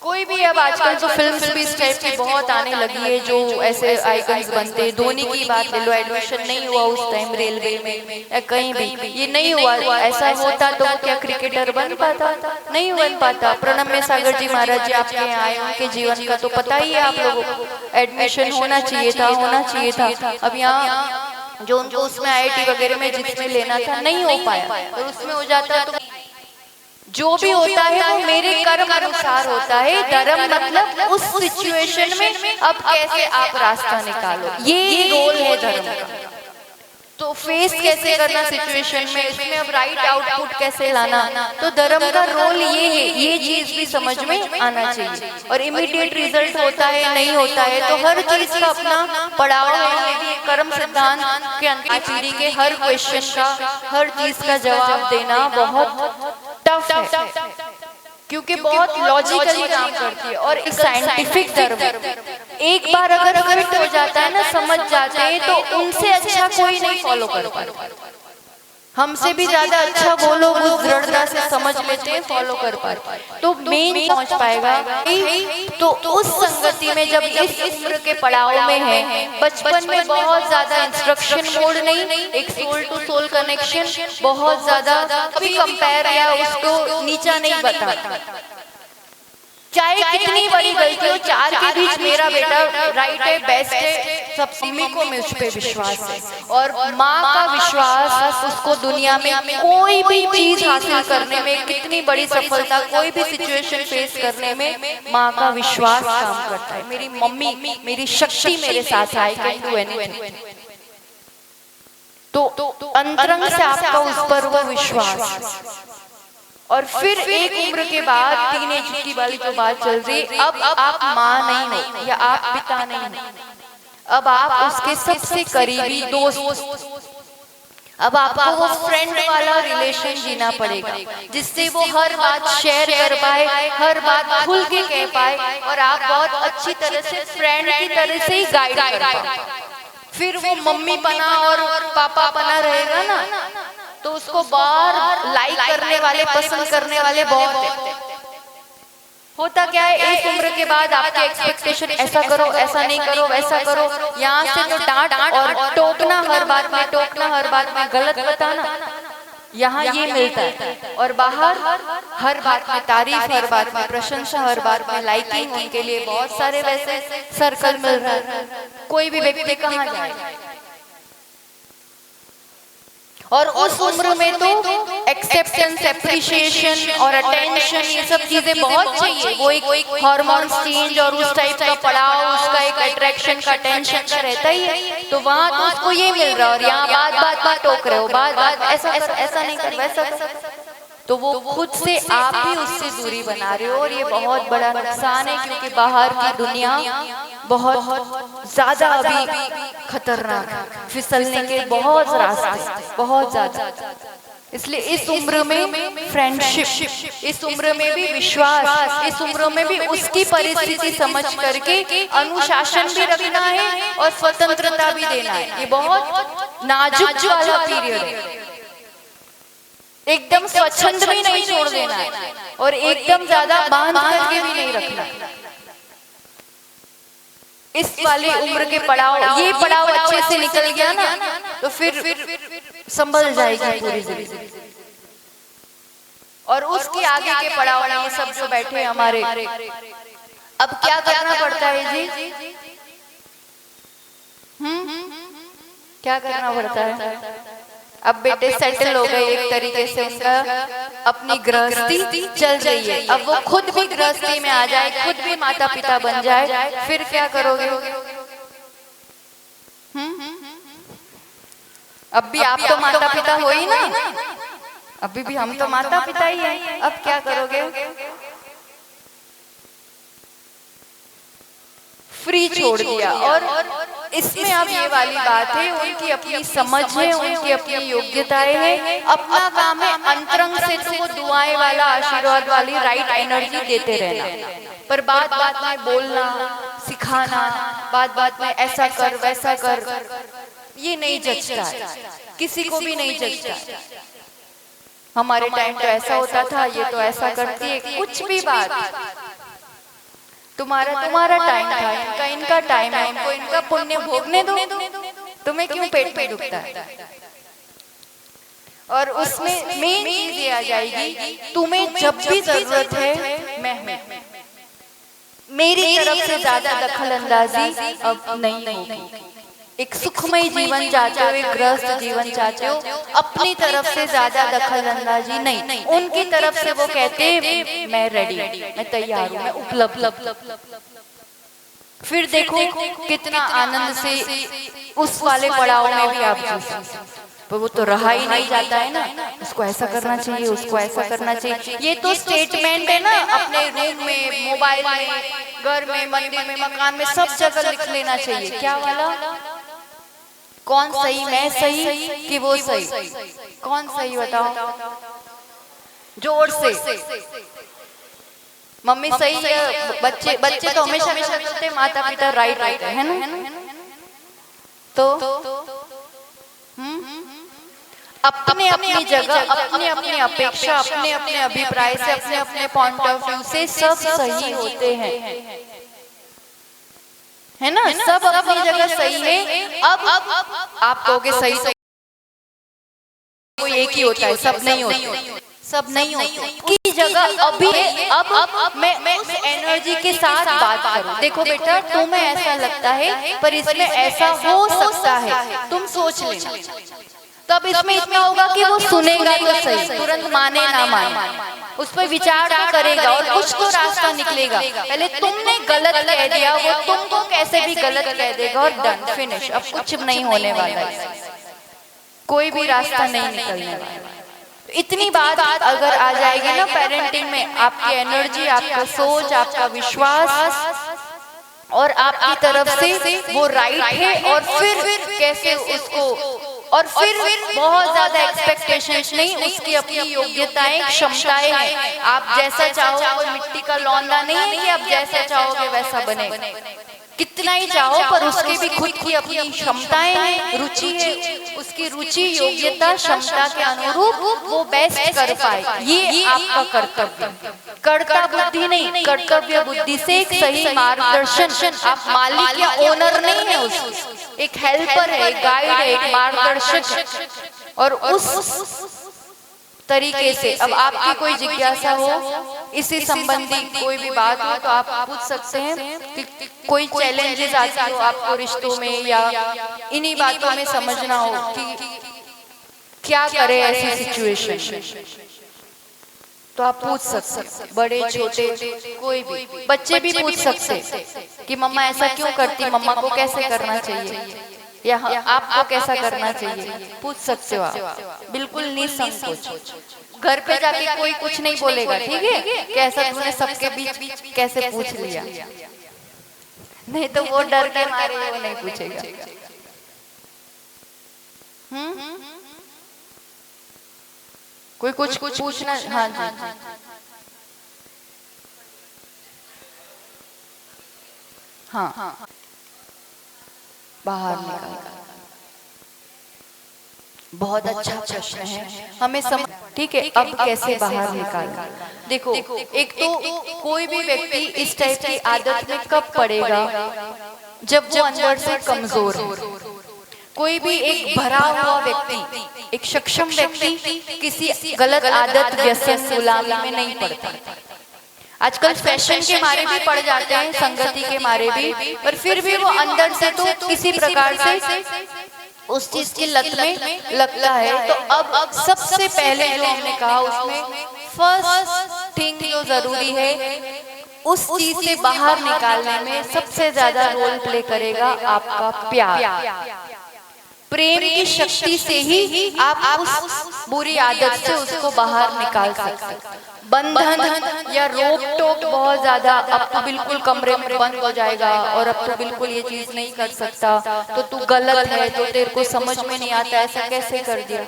कोई भी अब आजकल तो फिल्म्स भी इस टाइप की बहुत आने लगी है, जो ऐसे आइकन्स बनते हैं। धोनी की बात ले लो, एडमिशन नहीं हुआ उस टाइम रेलवे में या कहीं भी, ये नहीं हुआ। ऐसा होता तो क्या क्रिकेटर बन पाता? नहीं बन पाता। प्रणम्य सागर जी महाराज जी आपके यहाँ आए, उनके जीवन का तो पता ही है आप लोगों को। एडमिशन होना चाहिए था, होना चाहिए था। अब यहाँ जो उनको उसमें IIT वगैरह में जिसमें लेना था नहीं हो पाया, और उसमें हो जाता तो जो भी होता है वो मेरे कर्म अनुसार होता है। धर्म मतलब उस सिचुएशन में अब कैसे आप रास्ता निकालो, ये रोल है धर्म का। तो फेस कैसे करना सिचुएशन में, इसमें अब राइट आउटपुट कैसे लाना, तो धर्म का रोल ये है। ये चीज भी समझ में आना चाहिए। और इमीडिएट रिजल्ट होता है नहीं होता है, तो हर चीज का अपना पड़ाव है। यदि कर्म सिद्धांत के अंतिम पीढ़ी के हर क्वेश्चन का, हर चीज का जवाब देना बहुत टफ है, क्योंकि बहुत लॉजिकली काम करती है और एक साइंटिफिक धर्म। एक बार अगर फिट हो जाता है ना, समझ जाते हैं, तो उनसे अच्छा कोई नहीं फॉलो कर पाता। हमसे भी ज्यादा अच्छा वो लोग उस दृढ़ता से समझ लेते हैं, फॉलो कर पाते, तो मेन पहुंच पाएगा। तो उस संगति में जब इस उम्र के पड़ाव में है, बचपन में बहुत ज्यादा इंस्ट्रक्शन मोड नहीं, एक सोल टू सोल कनेक्शन, बहुत ज्यादा कभी कंपेयर या उसको नीचा नहीं बताता। चाहे कितनी बड़ी गलती हो, चार के बीच मेरा बेटा राइट है, बेस्ट है, सब सिमी को मुझ पे विश्वास है। और माँ का विश्वास उसको दुनिया में कोई भी चीज हासिल करने में, कितनी बड़ी सफलता, कोई भी सिचुएशन फेस करने में माँ का विश्वास काम करता है। मेरी मम्मी, मेरी शक्ति मेरे साथ है, आई कैन डू एनीथिंग। तो अंतरंग से आपका उस पर वो विश्वास। और फिर एक उम्र के बाद टीनेज की वाली जो बात चल रही, अब आप माँ नहीं हो या आप पिता नहीं हो, अब आप उसके सबसे करीबी दोस्त। अब आपको वो फ्रेंड वाला रिलेशन जीना पड़ेगा, जिससे वो हर बात शेयर कर पाए, हर बात खुल के कह पाए, और आप बहुत अच्छी तरह से फ्रेंड की तरह से ही गाइड कर पाए। फिर वो मम्मी पना और पापा पना रहेगा ना, तो उसको बार लाइक करने वाले, पसंद करने वाले बहुत है। होता क्या है, इस उम्र के बाद आपके एक्सपेक्टेशन, ऐसा करो, ऐसा नहीं करो, वैसा करो, यहाँ से जो डांट और टोकना, हर बात में टोकना, हर बात में गलत बताना, यहाँ ये मिलता है। और बाहर हर बात में तारीफ, हर बात में प्रशंसा, हर बात में लाइकिंग, उनके लिए बहुत सारे वैसे सर्कल मिल रहा है। कोई भी व्यक्ति कहाँ जाए, और उस उम्र में तो एक्सेप्टेंस, एप्रिशिएशन और अटेंशन, ये सब चीजें बहुत चाहिए। वो एक हार्मोन्स चेंज और उस टाइप का पड़ाव, उसका एक अट्रैक्शन का, टेंशन का रहता ही है। तो वहां तो उसको ये मिल रहा है, और यहाँ बात बात टोक रहे हो, बात ऐसा नहीं कर, वैसा कर। तो वो खुद से आप ही उससे दूरी बना रहे हो, और ये बहुत बड़ा नुकसान है, क्योंकि बाहर की दुनिया बहुत ज्यादा अभी खतरनाक है, फिसलने के बहुत रास्ते, बहुत ज्यादा। इसलिए इस उम्र में फ्रेंडशिप, इस उम्र में भी विश्वास, इस उम्र में भी उसकी परिस्थिति समझ करके अनुशासन भी रखना है और स्वतंत्रता भी देना है। ये बहुत नाजुक वाला पीरियड है। एकदम स्वच्छंद भी नहीं छोड़ देना है, और एकदम ज्यादा बांध करके भी नहीं रखना। इस वाले उम्र के पड़ाव, ये पड़ाव अच्छे से निकल गया ना, तो फिर संभल जाएगी पूरी जिंदगी। और उसके आगे के पड़ाव में ये सब जो बैठे हमारे, अब क्या करना पड़ता है जी? क्या करना पड़ता है? अब बेटे सेटल हो गए एक तरीके से, उनका अपनी गृहस्थी चल रही है। अब वो खुद भी गृहस्थी में आ जाए, खुद भी माता पिता बन जाए, फिर क्या करोगे? अब भी आप तो माता पिता हो ही ना, अभी भी हम तो माता पिता ही हैं। अब क्या करोगे? फ्री छोड़ दिया। और इसमें अब ये वाली बात है, उनकी अपनी समझ है, उनकी अपनी योग्यताएं हैं, अपना काम है अंतरंग से तो वो दुआएं वाला, आशीर्वाद वाली राइट एनर्जी देते रहना। पर बात बात में बोलना, सिखाना, बात बात में ऐसा कर वैसा कर, ये नहीं जचता है, किसी को भी नहीं जचता। हमारे टाइम तो ऐसा होता था, ये तो ऐसा करती है, कुछ भी बात तुम्हारा टाइम था, इनका टाइम है, इनको इनका पुण्य भोगने दो, तुम्हें क्यों पेट में दुखता है। और उसमें मेन चीज ये आ जाएगी, तुम्हें जब भी जरूरत है मैं हूं, मेरी तरफ से ज्यादा दखल अंदाजी अब नहीं होगी। एक सुखमय जीवन चाहते हो, एक ग्रस्त जीवन चाहते हो, अपनी तरफ से ज्यादा दखल अंदाजी नहीं, उनकी तरफ से वो कहते हैं मैं रेडी, मैं तैयार हूं, मैं उपलब्ध। फिर देखो कितना आनंद से उस वाले पड़ाव में भी आप जी, पर वो तो रहा ही नहीं जाता है ना, उसको ऐसा करना चाहिए, उसको ऐसा करना चाहिए। ये तो स्टेटमेंट है ना, अपने रूम में, मोबाइल में, घर में, मंदिर में, मकान में, सब जगह लिख लेना चाहिए। क्या वाला? कौन सही, मैं सही कि वो सही? कौन सही बताओ जोर से। मम्मी सही है, बच्चे तो हमेशा बोलते माता पिता राइट है ना। तो अपने अपनी जगह, अपने अपनी अपेक्षा, अपने अपने अभिप्राय से, अपने अपने पॉइंट ऑफ व्यू से सब सही होते हैं, है ना। सब अपनी जगह सही है। अब आप कहोगे सही तो कोई एक ही होता है, सब नहीं होते, सब नहीं होते की जगह अभी अब मैं उस एनर्जी के साथ बात करूं। देखो बेटा, तुम्हें ऐसा लगता है पर इसमें ऐसा हो सकता है, तुम सोच लेना। तब इसमें इतना होगा कि वो सुनेगा तो सही, तुरंत माने ना माने, उस पर विचार तो करेगा और कुछ तो रास्ता निकलेगा। पहले तुमने गलत कह दिया, वो तुमको कैसे भी गलत कह देगा और डन फिनिश, अब कुछ नहीं होने वाला है, कोई भी रास्ता नहीं निकलने वाला। इतनी बात अगर आ जाएगी ना पेरेंटिंग में, आपकी एनर्जी, आपका सोच, आपका विश्वास और आपकी तरफ से वो राइट है, और फिर कैसे उसको, और फिर बहुत ज्यादा एक्सपेक्टेशंस नहीं, उसकी अपनी योग्यताएं, क्षमताएं हैं। आप जैसा चाहो, कोई मिट्टी का लौंदा नहीं है कि आप जैसा चाहोगे वैसा बने, कितना ही चाहो, पर उसके भी खुद की अपनी क्षमताएं हैं, रुचि है, उसकी रुचि, योग्यता, क्षमता के अनुरूप वो बेस्ट कर पाए। ये आपका कर्तव्य, कर्ता बुद्धि नहीं, कर्तव्य बुद्धि से एक सही मार्गदर्शन। आप मालिक या ओनर नहीं है, उस एक हेल्पर है, एक गाइड है, एक मार्गदर्शक। और उस तरीके से अब आपकी कोई जिज्ञासा हो, इसी संबंधी कोई भी बात हो, तो आप पूछ सकते हैं कि कोई चैलेंजेस आती हो आपको रिश्तों में, या इन्हीं बातों में समझना हो कि क्या करे ऐसी सिचुएशन, तो आप पूछ सकते। बड़े छोटे कोई भी, बच्चे भी पूछ सकते कि मम्मा ऐसा क्यों करती, मम्मा को कैसे करना चाहिए, या आपको कैसा करना चाहिए, पूछ सकते हो आप, बिल्कुल निसंकोच। घर पे जाके कोई कुछ नहीं बोलेगा, ठीक है, कैसा तूने सबके बीच कैसे पूछ लिया, नहीं तो वो डर के मारे वो नहीं पूछेगा। कोई कुछ पूछना? हाँ जी, हाँ, बाहर निकल, बहुत अच्छा प्रश्न है, हमें ठीक है। अब कैसे बाहर निकालना? देखो, एक तो कोई भी व्यक्ति इस टाइप की आदत में कब पड़ेगा, जब वो अंदर से कमजोर है। कोई भी एक भरा हुआ व्यक्ति, एक सक्षम व्यक्ति किसी गलत आदत, व्यसन, गुलामी में नहीं पड़ता। आजकल फैशन के मारे भी पड़ जाते हैं, संगति के मारे भी, पर फिर भी वो अंदर से तो किसी प्रकार से उस चीज की लत में लगता है। तो अब सबसे पहले जो हमने कहा, उसमें फर्स्ट थिंग जो जरूरी है, उस चीज से बाहर निकालने में सबसे ज्यादा रोल प्ले करेगा आपका प्यार। प्रेम की शक्ति से ही आप उस बुरी आदत से उसको बाहर निकाल सकते। बंधन या रोक टोक बहुत ज्यादा, अब तो बिल्कुल कमरे में बंद हो जाएगा और अब तो बिल्कुल ये चीज नहीं कर सकता, तो तू गलत है, तो तेरे को समझ में नहीं आता, ऐसा कैसे कर दिया,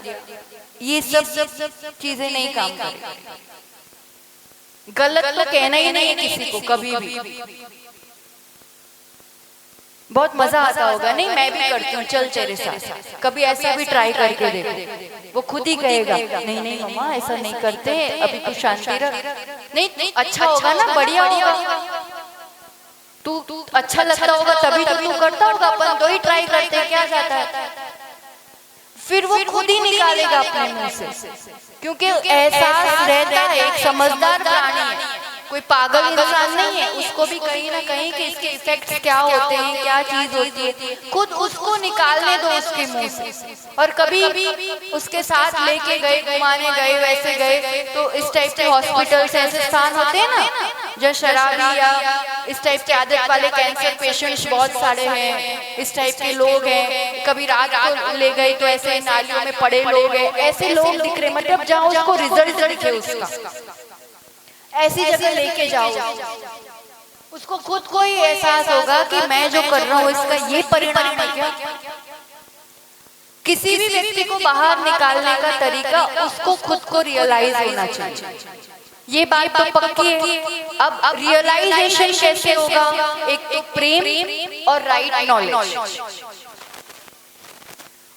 ये सब चीजें नहीं काम करेगी। गलत तो कहना ही नहीं है किसी को कभी भी। बहुत मजा आता होगा, नहीं मैं भी करती हूँ, चल तेरे साथ, कभी ऐसा भी ट्राई करके देखो। वो खुद ही कहेगा नहीं नहीं मम्मा ऐसा नहीं करते, अभी तू शांति रख, नहीं अच्छा होगा ना, बढ़िया होगा। अच्छा लगता होगा तभी तो तू करता होगा, अपन दो ही ट्राई करते हैं, क्या जाता है। फिर वो खुद ही निकालेगा अपने मुंह से, क्योंकि एहसास रहता है, एक समझदार प्राणी है, कोई पागल इंसान नहीं है, उसको भी कहीं ना कहीं कि इसके इफेक्ट्स क्या होते हैं, क्या चीज होती है, खुद उसको निकालने दो उसके मुंह से। और कभी उसके साथ लेके गए, घुमाने गए, वैसे गए, तो इस टाइप के हॉस्पिटल्स ऐसे स्थान होते हैं ना, जो शराबी या इस टाइप के आदत वाले कैंसर पेशेंट्स बहुत सारे हैं, इस टाइप के लोग हैं, कभी रात को ले गए तो ऐसे नालियों में पड़े लोग हैं, ऐसे लोग दिख रहे, मतलब जहाँ उसको रिजल्ट दिखे उसका, ऐसी जगह लेके जाओ, उसको खुद को ही एहसास होगा कि मैं जो कर रहा हूँ इसका ये परिणाम है क्या। किसी भी व्यक्ति को बाहर निकालने का तरीका उसको खुद को रियलाइज होना चाहिए, ये बात तो पक्की है। अब रियलाइजेशन कैसे होगा, एक तो प्रेम और राइट नॉलेज,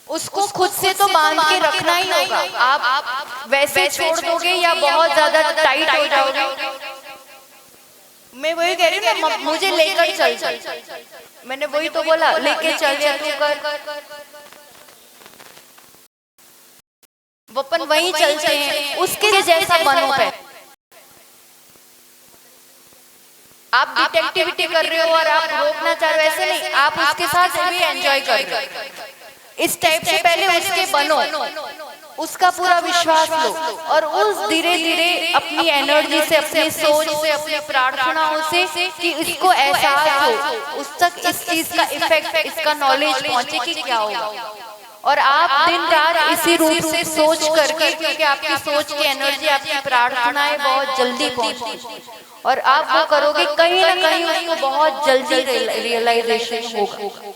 उसको खुद से तो बांध के रखना ही होगा। आप वैसे छोड़ दोगे या बहुत ज्यादा टाइट हो जाओगे, मैं वही कह रही हूँ ना, मुझे लेकर चल, मैंने वही तो बोला, लेके चल या तू कर, अपन वही चलते हैं, उसके जैसा बनो पे। आप डिटेक्टिविटी कर रहे हो और आप रोकना चाह रहे हो, ऐसे नहीं, आप उसके साथ भी एंजॉय कर रहे हो, इस टाइप से पहले उसके बनो, उसका पूरा विश्वास लो, और उस धीरे धीरे अपनी एनर्जी से, अपनी सोच से, अपनी प्रार्थनाओं से कि इसको एहसास हो, उस तक इस चीज का इफेक्ट, इसका नॉलेज पहुंचे कि क्या होगा। और आप दिन रात इसी रूप से सोच करके, क्योंकि आपकी सोच की एनर्जी, आपकी प्रार्थनाएं बहुत जल्दी पहुंचती, और आप वो करोगे कहीं ना कहीं उसको बहुत जल्दी रियलाइजेशन होगा।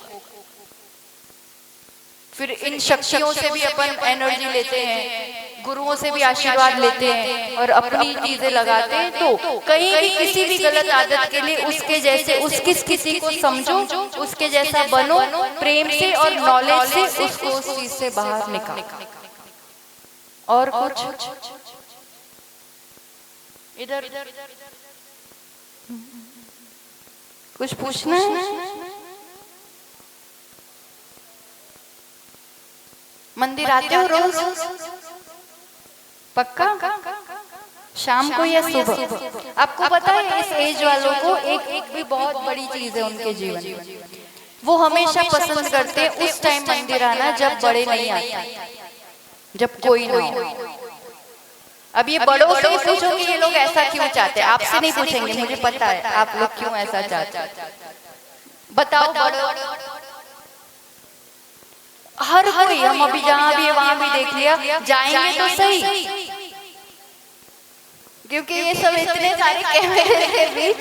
फिर इन शक्तियों से भी अपन एनर्जी लेते हैं, गुरुओं से भी आशीर्वाद लेते हैं और अपनी चीजें लगाते हैं, तो कहीं भी किसी भी गलत आदत के लिए उसके जैसे, उसकी स्थिति को समझो, उसके जैसा बनो, प्रेम से और नॉलेज से उसको उस चीज से बाहर निकालो। और कुछ इधर कुछ पूछना है? मंदिर आते हो रोज? पक्का? शाम को या सुबह? आपको पता है इस एज वालों को एक भी बहुत बड़ी चीज है उनके जीवन में, वो हमेशा पसंद करते हैं उस टाइम मंदिर आना जब बड़े नहीं आते, जब कोई ना हो। अब ये बड़ों से पूछोगे ये लोग ऐसा क्यों चाहते हैं, आपसे नहीं पूछेंगे, मुझे पता है आप लोग क्यों ऐसा चाहते हैं, बताओ बड़ों। हर कोई, हम अभी जहाँ भी है वहां भी देख लिया, जाएंगे तो सही, क्योंकि ये सब इतने सारे कैमरे के बीच,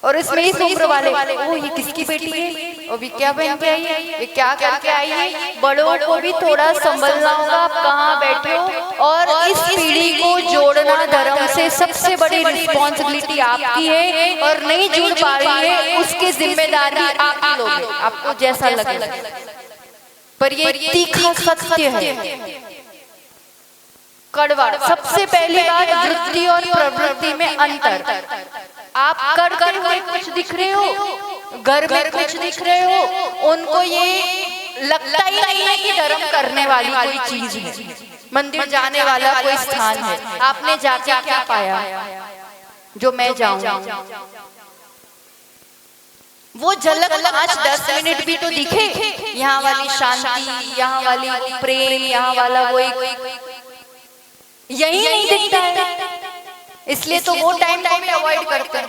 और इसमें इस उम्र वाले, ओ ये किसकी बेटी है, और भी क्या बहन के आई है, ये क्या करके आई है। बड़ों को भी थोड़ा संभलना होगा, आप कहाँ बैठे हो, और इस पीढ़ी को जोड़ना धर्म से सबसे बड़ी रिस्पॉन्सिबिलिटी आपकी है, और नहीं जुड़ पा रही है उसकी जिम्मेदारी आप ही लोगे, आपको जैसा लगे, पर ये तीखा सत्य है, कड़वा। सबसे पहली बात, वृत्ति और प्रवृत्ति में अंतर। आप करते हुए कुछ दिख रहे हो, घर में कुछ दिख रहे हो, उनको ये लगता ही नहीं है कि धर्म करने वाली कोई चीज है, मंदिर जाने वाला कोई स्थान है। आपने जाके क्या पाया जो मैं जाऊं? वो झलक 5-10 मिनट भी तो दिखे, यहाँ वाली शांति, यहाँ वाली प्रेम, यहाँ वाला वो यही नहीं दिखता है, इसलिए तो वो टाइम को भी अवॉइड करते हैं।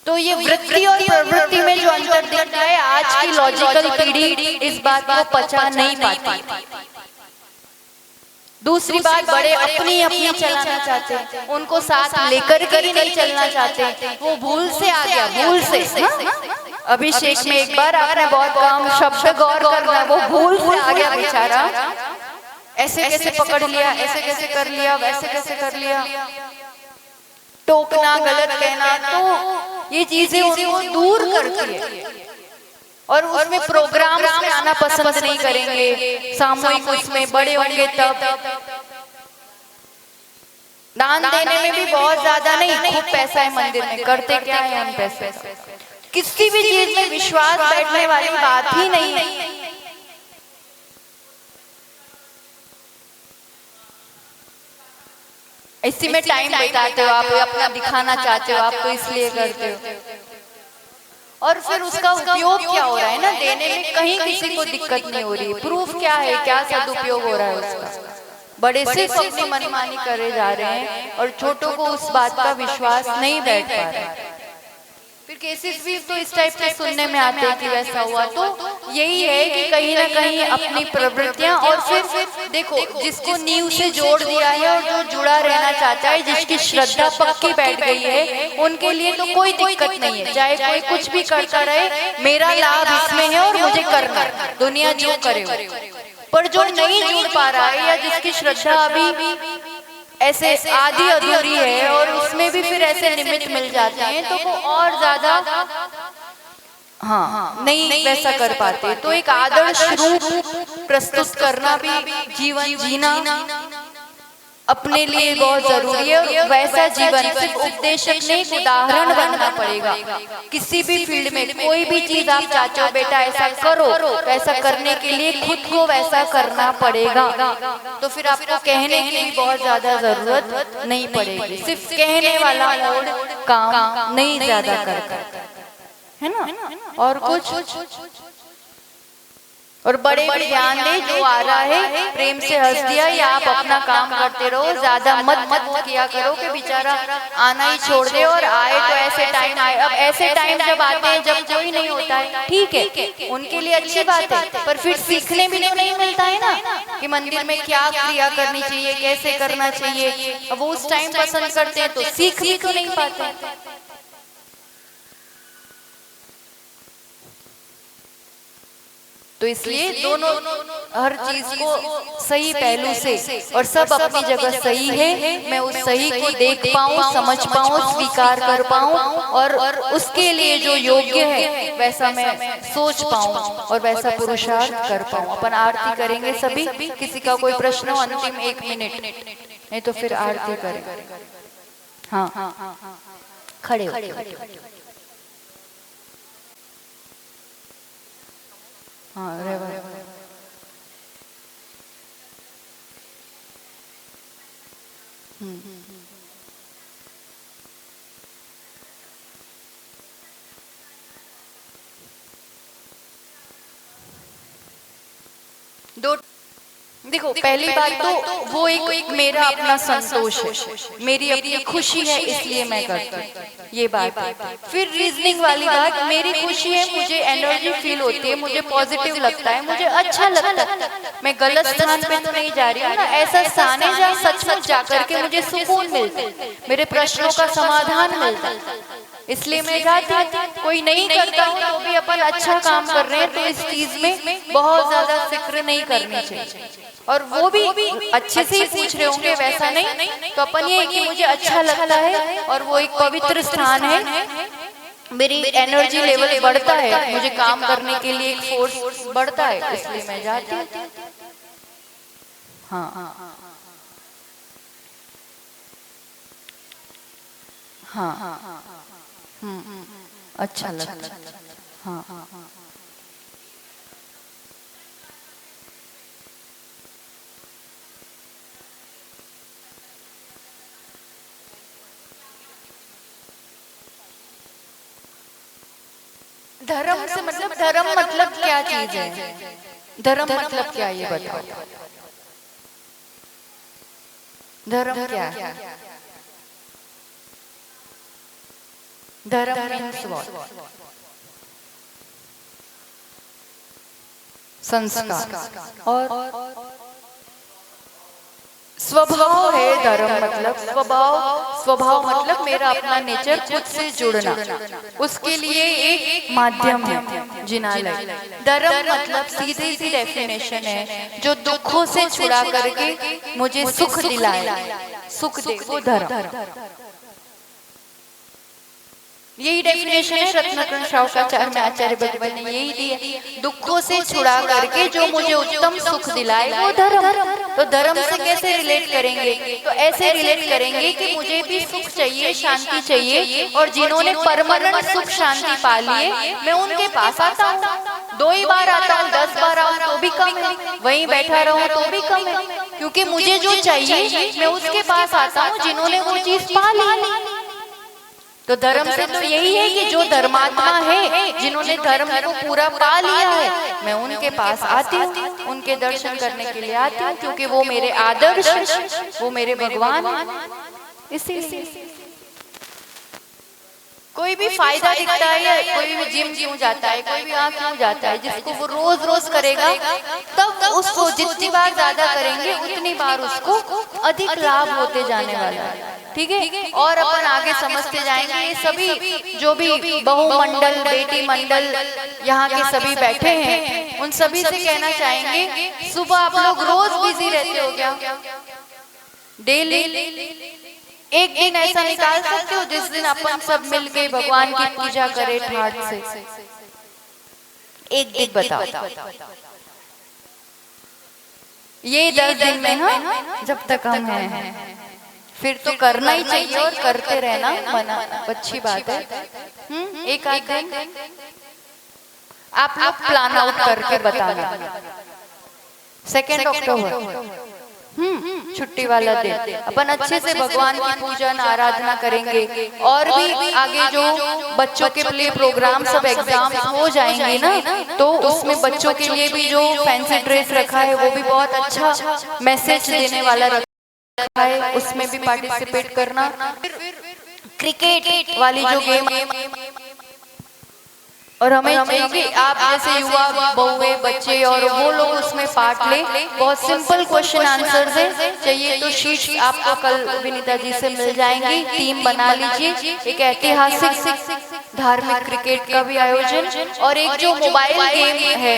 तो ये वृत्ति और प्रवृत्ति में जो अंतर दिखता है, आज की लॉजिकल पीढ़ी इस बात को पचा नहीं पाती। दूसरी बात, बड़े अपनी चलाना चाहते हैं, उनको साथ लेकर के ही नहीं चलना चाहते, वो भूल से आ गया, भूल से। अभिषेक में एक बार आपने बहुत काम शब्द गौर करना, वो भूल से आ गया बेचारा, ऐसे कैसे पकड़ लिया, ऐसे कैसे कर लिया, वैसे कैसे कर लिया, टोकना, गलत कहना, तो ये चीजें उनको दूर करती है, और उसमें प्रोग्राम में आना पसंद नहीं करेंगे, सामूहिक उसमें बड़े होंगे तब। दान देने में भी बहुत ज्यादा नहीं, खूब पैसा है मंदिर में, करते क्या है हम पैसे। किसी भी चीज में विश्वास बैठने वाली बात ही नहीं है। इसी में टाइम बिताते हो आप, अपना दिखाना चाहते हो, आप तो इसलिए करते हो। और फिर उसका उपयोग क्या हो रहा है ना, देने में कहीं किसी को दिक्कत नहीं हो रही। प्रूफ क्या है, क्या सदुपयोग हो रहा है उसका। बड़े सिर्फ अपनी मनमानी करे जा रहे हैं और छोटों को उस बात का विश्वास नहीं बैठ पा रहा है। फिर केसेस भी तो इस टाइप के सुनने में आते हैं कि वैसा हुआ। तो यही है कि कहीं ना कहीं अपनी प्रवृत्तियां, और फिर देखो जिसको नींव से जोड़ दिया है और जो जुड़ा रहना चाहता है, जिसकी श्रद्धा पक्की बैठ गई है, उनके लिए तो कोई दिक्कत नहीं है, चाहे कोई कुछ भी करता रहे, मेरा लाभ इसमें है और मुझे करना है, दुनिया जो करे। पर जो नहीं जुड़ पा रहा है या जिसकी श्रद्धा अभी ऐसे आधी अधूरी है और उसमें भी फिर ऐसे निमित्त मिल जाते हैं, तो वो और ज्यादा नहीं वैसा कर पाते। तो एक आदर्श रूप प्रस्तुत करना भी जीवन जीना अपने लिए बहुत जरूरी है। और वैसा जीवन सिर्फ उपदेशक ने एक उदाहरण बनना पड़ेगा। किसी भी फील्ड में कोई भी चीज आप चाहते हो बेटा ऐसा करो, तो ऐसा करने के लिए खुद को वैसा करना पड़ेगा। तो फिर आपको कहने की भी बहुत ज्यादा जरूरत नहीं पड़ेगी। सिर्फ कहने वाला मोड काम नहीं ज्यादा करता है ना। और कुछ और बड़े भी ध्यान दे, जो आ रहा है प्रेम से हंस दिया, या आप अपना काम करते रहो, ज्यादा मत किया करो कि बेचारा आना ही छोड़ दे और आए तो ऐसे टाइम आए। अब ऐसे टाइम जब आते हैं जब कोई नहीं होता है, ठीक है, उनके लिए अच्छी बात है, पर फिर सीखने भी तो नहीं मिलता है ना कि मंदिर में क्या क्रिया करनी चाहिए, कैसे करना चाहिए। अब वो उस टाइम पसंद करते हैं तो सीख भी तो नहीं पाते। तो इसलिए दोनों हर चीज को सही पहलू से, और सब अपनी जगह सही है, मैं उस सही को देख पाऊं, समझ पाऊं, स्वीकार कर पाऊं, और उसके लिए जो योग्य है वैसा मैं सोच पाऊं और वैसा पुरुषार्थ कर पाऊं। अपन आरती करेंगे सभी। किसी का कोई प्रश्न हो, अंतिम 1 मिनट, नहीं तो फिर आरती करें। हाँ, खड़े हो। हाँ, दो देखो, पहली बात तो वो एक मेरा अपना संतोष है, मेरी अपनी खुशी है, इसलिए मैं करती हूँ, ये बात है। फिर रीजनिंग वाली बात, मेरी खुशी है, मुझे एनर्जी फील होती है, मुझे पॉजिटिव लगता है, मुझे अच्छा लगता है, मैं गलत स्थान पे तो नहीं जा रही हूँ ना। ऐसा स्थान है जहाँ सचमुच जाकर के मुझे सुकून मिलता है, मेरे प्रश्नों का समाधान मिलता है, इसलिए मैं जाती हूँ। कोई नहीं करता हूँ तो भी अपन अच्छा काम कर रहे हैं, तो इस चीज में बहुत ज्यादा फिक्र नहीं करनी चाहिए। और वो भी अच्छे से ही पूछ रहे होंगे, वैसा नहीं, तो अपन ये कि मुझे अच्छा लगता है और वो एक पवित्र स्थान है, मेरी एनर्जी लेवल बढ़ता है, मुझे काम करने के लिए एक फोर्स बढ़ता है, इसलिए मैं जाती हूँ। हाँ, अच्छा लगता है। हाँ, धर्म से मतलब, धर्म मतलब क्या चीज है, धर्म मतलब क्या, ये बताओ। धर्म क्या है? धर्म मीन्स व्हाट? संस्कार और स्वभाव है धर्म मतलब। स्वभाव मतलब मेरा अपना नेचर, खुद से जुड़ना, उसके लिए एक माध्यम है जिनालय। धर्म मतलब सीधी सी डेफिनेशन है, जो दुखों से छुड़ा करके मुझे सुख दिलाए, सुख दे, वो धर्म। यही डेफिनेशन है रत्नाकरण शावकाचार्य में आचार्य भगवत ने यही दी है। दुखों से छुड़ा करके जो मुझे उत्तम सुख दिलाए वो धर्म। तो धर्म से कैसे रिलेट करेंगे? तो ऐसे रिलेट करेंगे कि मुझे भी सुख चाहिए, शांति चाहिए, और जिन्होंने परमानेंट सुख शांति पा लिए मैं उनके पास आता हूँ। 2 ही बार आता हूँ, 10 बार आऊँ तो भी कम है, वहीं बैठा रहूं तो भी कम है, क्योंकि मुझे जो चाहिए मैं उसके पास आता हूँ जिन्होंने वो चीज पा ली। तो धर्म से तो यही है कि जो धर्मात्मा है, जिन्होंने धर्म को पूरा पा लिया है, मैं उनके पास आती हूँ, उनके दर्शन करने के लिए आती हूँ, क्योंकि वो मेरे आदर्श, वो मेरे भगवान। इसीलिए कोई भी फायदा दिखता है, कोई भी जिम क्यों जाता है, कोई भी यहाँ क्यों जाता है, जिसको वो रोज रोज करेगा तब उसको जितनी बार ज्यादा करेंगे उतनी बार उसको अधिक लाभ होते जाने वाला है। ठीक है, और अपन आगे समझते जाएंगे। ये सभी जो भी बहुमंडल, बेटी मंडल यहाँ के सभी बैठे हैं, उन सभी से कहना चाहेंगे, सुबह आप लोग रोज बिजी रहते हो क्या? डेली एक दिन ऐसा निकाल सकते हो जिस दिन अपन सब मिलके भगवान की पूजा करें ठाट से? एक दिन बताओ। ये 10 दिन में, हाँ, जब तक हम हैं फिर तो करना ही चाहिए और करते रहना मना अच्छी बात है। एक आध दिन आप लोग प्लान आउट करके बताना। 2 अक्टूबर छुट्टी वाला दिन अपन अच्छे से भगवान की पूजन आराधना करेंगे, और भी आगे जो बच्चों के लिए प्रोग्राम सब एग्जाम हो जाएंगे ना, तो उसमें बच्चों के लिए भी जो फैंसी ड्रेस रखा है वो भी बहुत अच्छा मैसेज देने वाला रखा है, उसमें भी पार्टिसिपेट करना। क्रिकेट वाली जो गेम, और हमें चाहिए कि आप जैसे युवा बहुए बच्चे और वो लोग उसमें पार्ट ले। बहुत सिंपल क्वेश्चन आंसर है, चाहिए तो शीट्स आपको कल विनीता जी से मिल जाएंगी, टीम बना लीजिए। एक ऐतिहासिक धार्मिक क्रिकेट का भी आयोजन, और एक जो मोबाइल गेम है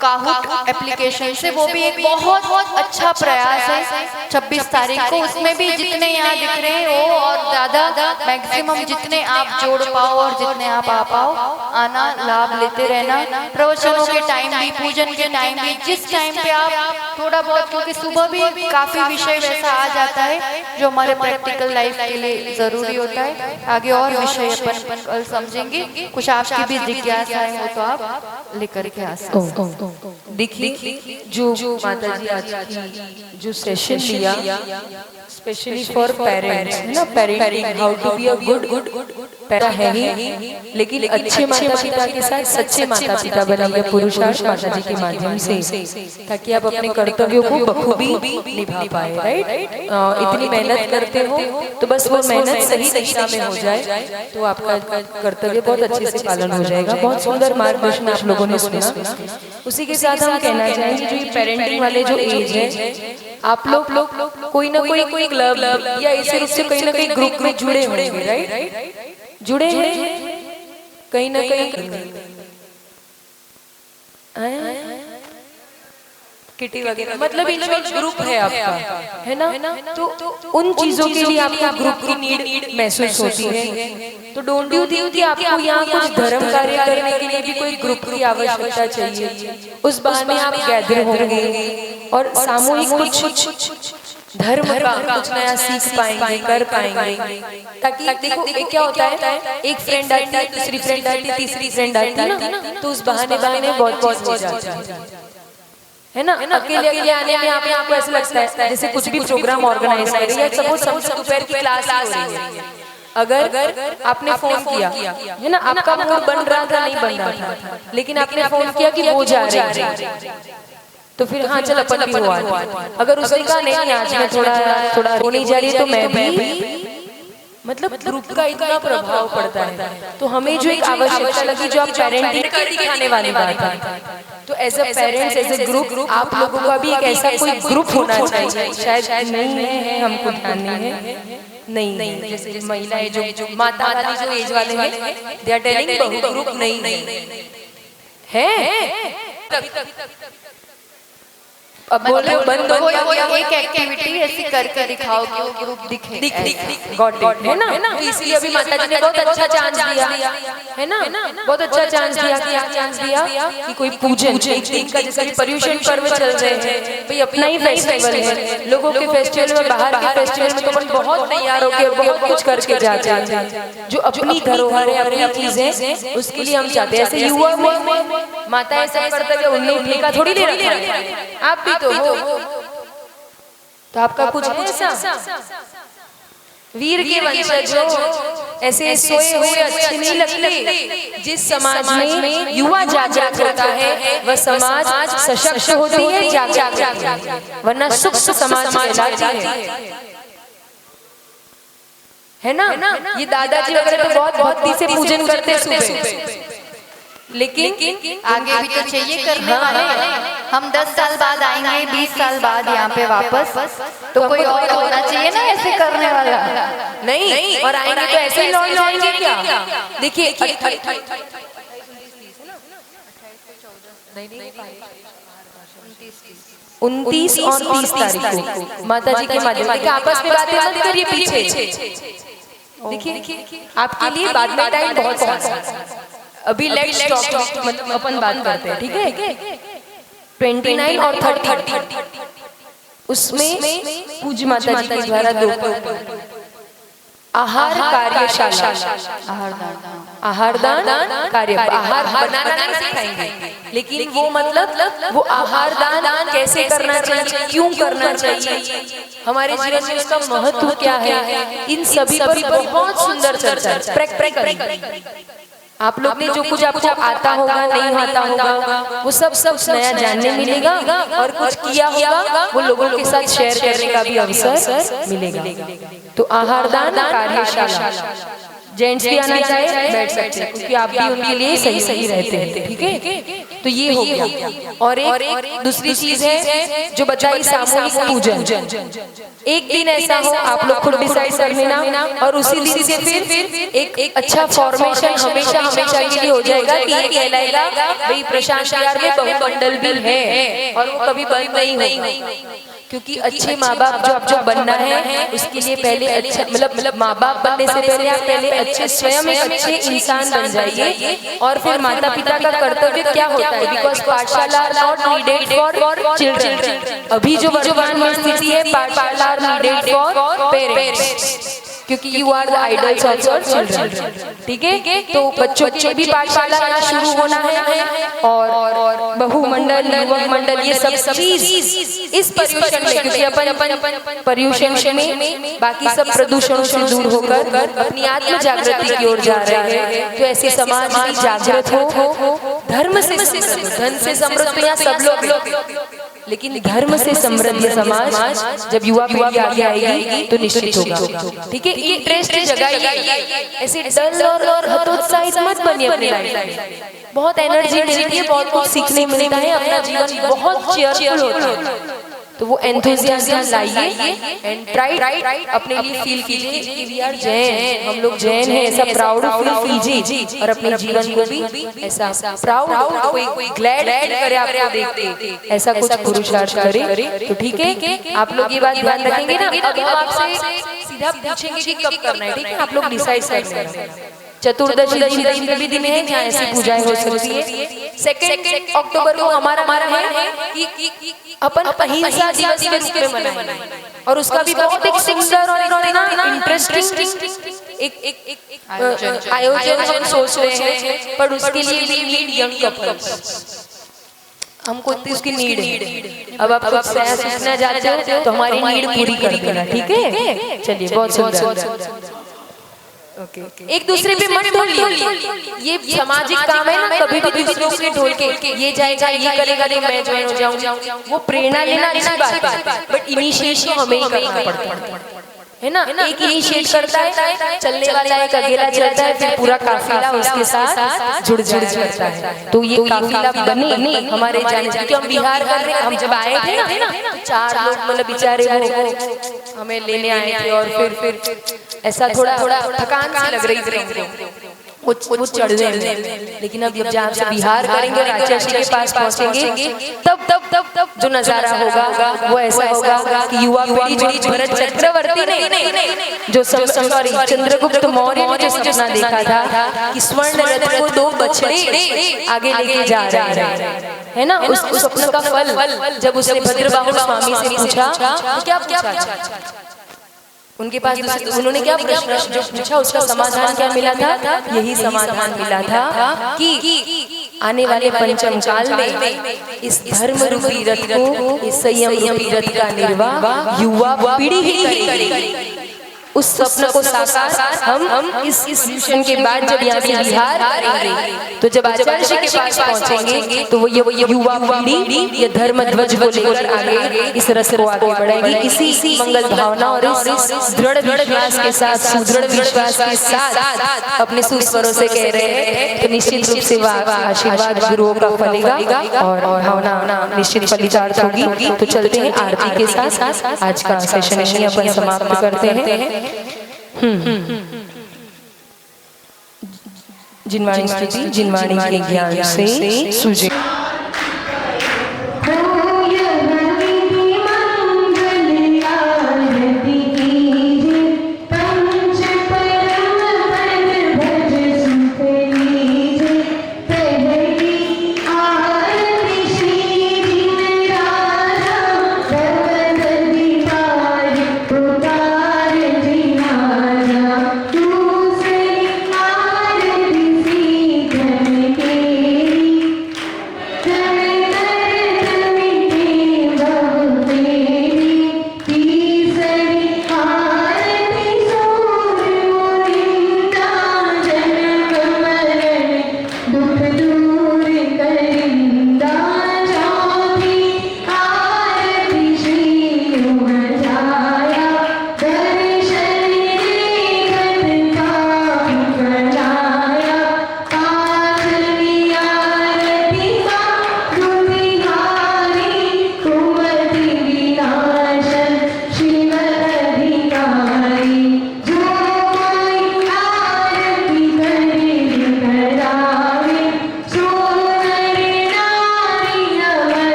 काहूट एप्लीकेशन से, वो भी एक बहुत अच्छा प्रयास है। 26 तारीख को उसमें भी जितने यहाँ दिख रहे हैं वो और ज्यादा मैक्सिमम जितने आप जोड़ पाओ और जितने आप आ पाओ, आना, लाभ लेते रहना। प्रवचनों के टाइम भी, पूजन के टाइम भी, जिस टाइम पे आप थोड़ा बहुत, क्योंकि सुबह भी काफी विषय वैसा आ जाता है जो हमारे प्रैक्टिकल लाइफ के लिए जरूरी होता है। आगे और विषय अपन कल समझेंगे। कुछ आपकी भी जिज्ञासाएं हो तो आप लेकर के आ सकते हो। देखिए जो माता जी आज की जो सेशन लिया स्पेशली फॉर पेरेंट्स है ना, parenting, how to be a good parent है ही, लेकिन अच्छे माता पिता के साथ सच्चे माता पिता बनिए पुरुषार्थ माता जी के माध्यम से, ताकि आप अपने कर्तव्यों को बखूबी निभा पाए। राइट, इतनी मेहनत करते हो तो बस वो मेहनत सही दिशा में हो जाए तो आपका कर्तव्य बहुत अच्छे से पालन हो जाएगा। बहुत सुंदर मार्गदर्शन आप लोगों ने सुना। उसी के साथ हम कहना चाहेंगे जो ये पेरेंटिंग वाले जो एज है, आप लोग कोई ना कोई क्लब या ऐसे रूप से कहीं ना कहीं ग्रुप में जुड़े होंगे। राइट, जुड़े हैं कहीं ना कहीं, किटी वगैरह, मतलब इनमें ग्रुप है आपका, है ना? तो उन चीजों के लिए आपको ग्रुप की नीड महसूस होती है। तो डोंट यू थिंक कि आपको यहाँ कुछ धर्म कार्य करने के लिए भी कोई ग्रुप की आवश्यकता चाहिए? उस बहाने आप गैदर होंगे और सामूहिक कुछ धर्म का कुछ नया सीख पाएंगे, कर पाएंगे। ताकि देखो क्या होता है, एक फ्रेंड आती है, दूसरी फ्रेंड आती है, तीसरी फ्रेंड आती है ना, तो उस बहाने बहुत चीज हो जाती है ना। अकेले आने में आपको ऐसा लगता है जैसे कुछ भी प्रोग्राम ऑर्गेनाइज कर रही है, सपोज दोपहर की क्लास हो रही है, अगर आपने फोन किया है ना, आपका मूड बन रहा था, नहीं बन रहा था, लेकिन आपने फोन किया कि वो जा रही है, तो फिर हाँ चल अपन भी हुआ। अगर उसने कहा नहीं आज मैं थोड़ा रोने जा रही है, तो मैं भी, मतलब ग्रुप का इतना प्रभाव पड़ता है। तो हमें जो एक आवश्यकता लगी, जो आप पेरेंटिंग कर दिखाने वाली बात है, तो as a parents, as a group, आप लोगों का भी एक ऐसा कोई ग्रुप होना चाहिए। शायद नहीं है, हमको ध्यान नहीं है, नहीं जैसे महिलाएं जो माता वाली जो एज वाले हैं, दे आर टेलिंग बहु ग्रुप नहीं है। अब बोल रहे हो बंद हो गया, कोई एक एक्टिविटी ऐसी करके दिखाओ कि वो ग्रुप दिखे, गॉट इट, है ना? तो इसलिए अभी माता जी ने बहुत अच्छा चांस दिया, है ना? बहुत अच्छा चांस दिया। क्या चांस दिया कि कोई पूजन एक दिन का, जैसे पर्युषण पर्व चल रहे हैं भाई, अपना ही फेस्टिवल है। लोगों के फेस्टिवल में, बाहर के फेस्टिवल में तो अपन बहुत तैयार होकर बहुत कुछ करके जाते हैं। जो अपनी धरोहर है, अपनी चीजें, उसके लिए हम चाहते हैं। ऐसे युवा में माता ऐसा करता है, उन्हें ठेका थोड़ी ले रखा है, आप भी तो हो। तो आपका कुछ है ऐसा? वीर के वंशज हो, ऐसे सोए हुए अच्छे नहीं लगते। जिस समाज में युवा जागृत होता है वह समाज सशक्त होती है, जागृत, वरना सुख समाज कहलाती है ना? ये दादाजी वगैरह तो बहुत भक्ति से पूजन करते सुबह, लेकिन आगे भी तो चाहिए करने वाले। हम 10 साल बाद आएंगे, 20 साल बाद यहाँ पे वापस, तो कोई और होना चाहिए ना ऐसे करने वाला। नहीं, और आएंगे तो ऐसे ही लौट जाएंगे क्या? देखिए 29 और 30 तारीख को माता जी के माध्यम से आपस में बातें मत करिए पीछे। देखिए आपके लिए बाद में टाइम बहुत सारा, अभी लेट्स टॉक, मतलब अपन बात करते हैं, ठीक है? 29 और 30 उसमें पूज्य माता जी के द्वारा 2 आहार कार्यशाला, आहारदान कार्य, आहार बनाना नहीं सिखाएंगे, लेकिन वो मतलब वो आहारदान कैसे करना चाहिए, क्यों करना चाहिए, हमारे जीवन में उसका महत्व क्या है, इन सभी पर बहुत सुंदर चर्चा, प्रैक्टिकल। आप लोग ने जो कुछ आपको आता होगा, नहीं आता होगा, वो सब नया जानने मिलेगा, और कुछ किया होगा वो लोगों के साथ शेयर करने का भी अवसर मिलेगा। तो आहारदान कार्यशाला, जेंट्स भी आना चाहे बैठ सकते हैं, क्योंकि आप भी उनके लिए सही रहते हैं, ठीक है? तो ये हो गया। और एक दूसरी चीज है जो बताई, सामूहिक पूजन। एक दिन ऐसा हो, आप लोग खुद डिसाइड कर लेना, और उसी दिन से फिर एक अच्छा फॉर्मेशन हमेशा के लिए हो जाएगा कि ये कहलाएगा भाई प्रशांत यार में बहुमंडल भी है, और वो कभी बंद नहीं होगा। क्योंकि अच्छे माँ बाप जो बनना है, उसके लिए पहले अच्छा, मतलब माँ बाप बनने से पहले आप पहले अच्छे, स्वयं एक अच्छे इंसान बन जाइए, और फिर माता पिता का कर्तव्य क्या होता है, because pathshala are not needed for children. अभी जो वर्तमान में स्थिति है, pathshala are needed for parents, क्योंकि you are the idols of your children, ठीक है? तो बच्चों की भी पाठशाला यहाँ शुरू होना है, और बहुमंडल, युवक मंडल, ये सब चीज इस पर्युषण में, क्योंकि अपन पर्युषण में बाकी सब प्रदूषणों से दूर होकर अपनी आत्म जागृति की ओर जा रहे हैं। तो ऐसे समाज में जागृत हो, धर्म से समृद्ध, धन से समृद्ध तो यहाँ सब लोग, लेकिन धर्म से समृद्ध समाज जब युवा पीढ़ी आगे आएगी तो निश्चित होगा, ठीक है? ये इंटरेस्ट जगाइए, ऐसे डल और हतोत्साहित मत बनिए अपनी लाइफ में। बहुत एनर्जी मिलती है, बहुत कुछ सीखने मिलता है, अपना जीवन बहुत चेयरफुल होता है। तो वो एंथुसियाज्म लाइए एंड ट्राई अपने लिए फील कीजिए कि वी आर जैन, हम लोग जैन हैं, ऐसा प्राउड फील कीजिए, और अपने जीवन को भी ऐसा प्राउड, कोई ग्लैड करे आपको देखते, ऐसा कुछ पुरुषार्थ करे। तो ठीक है, आप लोग ये बात ध्यान रखेंगे ना? अब हम आपसे सीधा पूछेंगे कि कब करना है, ठीक है? आप लोग डिसाइड कर लेंगे। चतुर्दशी भी दिन है, यहाँ ऐसी पूजाएं हो सकती है। 2 अक्टूबर को हमारा है कि अपन अहिंसा दिवस के रूप में मनाएं, और उसका भी बहुत एक सुंदर और इतना इंटरेस्टिंग एक आयोजन हम सोच रहे हैं, पर उसके लिए भी नीड यंग कपल्स, हमको उसकी नीड है। अब आप कुछ नया सीखना चाहते हो तो हमारी नीड पूरी कर देना, ठीक है? चलिए, बहुत सुंदर। एक दूसरे पे मत ढोल लियो, ये सामाजिक काम है ना, कभी भी दूसरों के ढोल के ये जाएगा, ये करेगा तो मैं ज्वाइन हो जाऊं, वो प्रेरणा लेना अच्छी बात है, बट इनिशिएट हमें ही करना पड़ता है ना? एक इनिशिएट करता है, चलने वाला एक अकेला चलता है, फिर पूरा काफिला उसके साथ जुड़ जाता है। तो ये काफिला बने हमारे जाने, क्योंकि हम बिहार कर रहे हैं, हम जब आए थे ना 4 लोग, मतलब बेचारे वो हमें लेने आए थे, और फिर ऐसा थोड़ा थकान सी लग रही थी, वो चढ़ रहे, लेकिन अब जहाँ से बिहार करेंगे राजर्षि के पास पहुंचेंगे तब जो नजारा होगा वो ऐसा होगा कि युवा पीढ़ी जो भरत चक्रवर्ती ने जो सॉरी चंद्रगुप्त मौर्य ने जो सपना देखा था कि स्वर्ण रथ को 2 बछड़े आगे लेके जा रहे हैं, है ना, उस सपने का फल जब उसने भद्रबाहु स्वामी से पूछा क्या उनके पास उन्होंने क्या प्रश्न जो पूछा उसका समाधान क्या मिला था? यही समाधान मिला था कि आने वाले पंचम काल में इस धर्म रूपी रथ को, इस संयम रूपी रथ का निर्वाह युवा पीढ़ी ही करेगी। उस स्वप्न को साकार हम इस मिशन के बाद जब यहाँ से बिहार करेंगे तो जब आचार्य के पास पहुंचेंगे तो वो ये युवा पीढ़ी ये धर्म ध्वज को लेकर आगे इस रस को आगे बढ़ाएगी। इसी मंगल भावना और इस दृढ़ विश्वास के साथ, सुदृढ़ विश्वास के साथ अपने सुस्वरों से कह रहे हैं तो निश्चित रूप से वह आशीर्वाद गुरुओं का फलेगा और भावना निश्चित फलितार्थ होगी। तो चलते हैं आरती के साथ आज का सेशन यहीं अपन समाप्त करते हैं। जिनवाणी स्तुति जिनवाणी के ज्ञान से सूझे।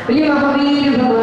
बोलिए महावीर भगवान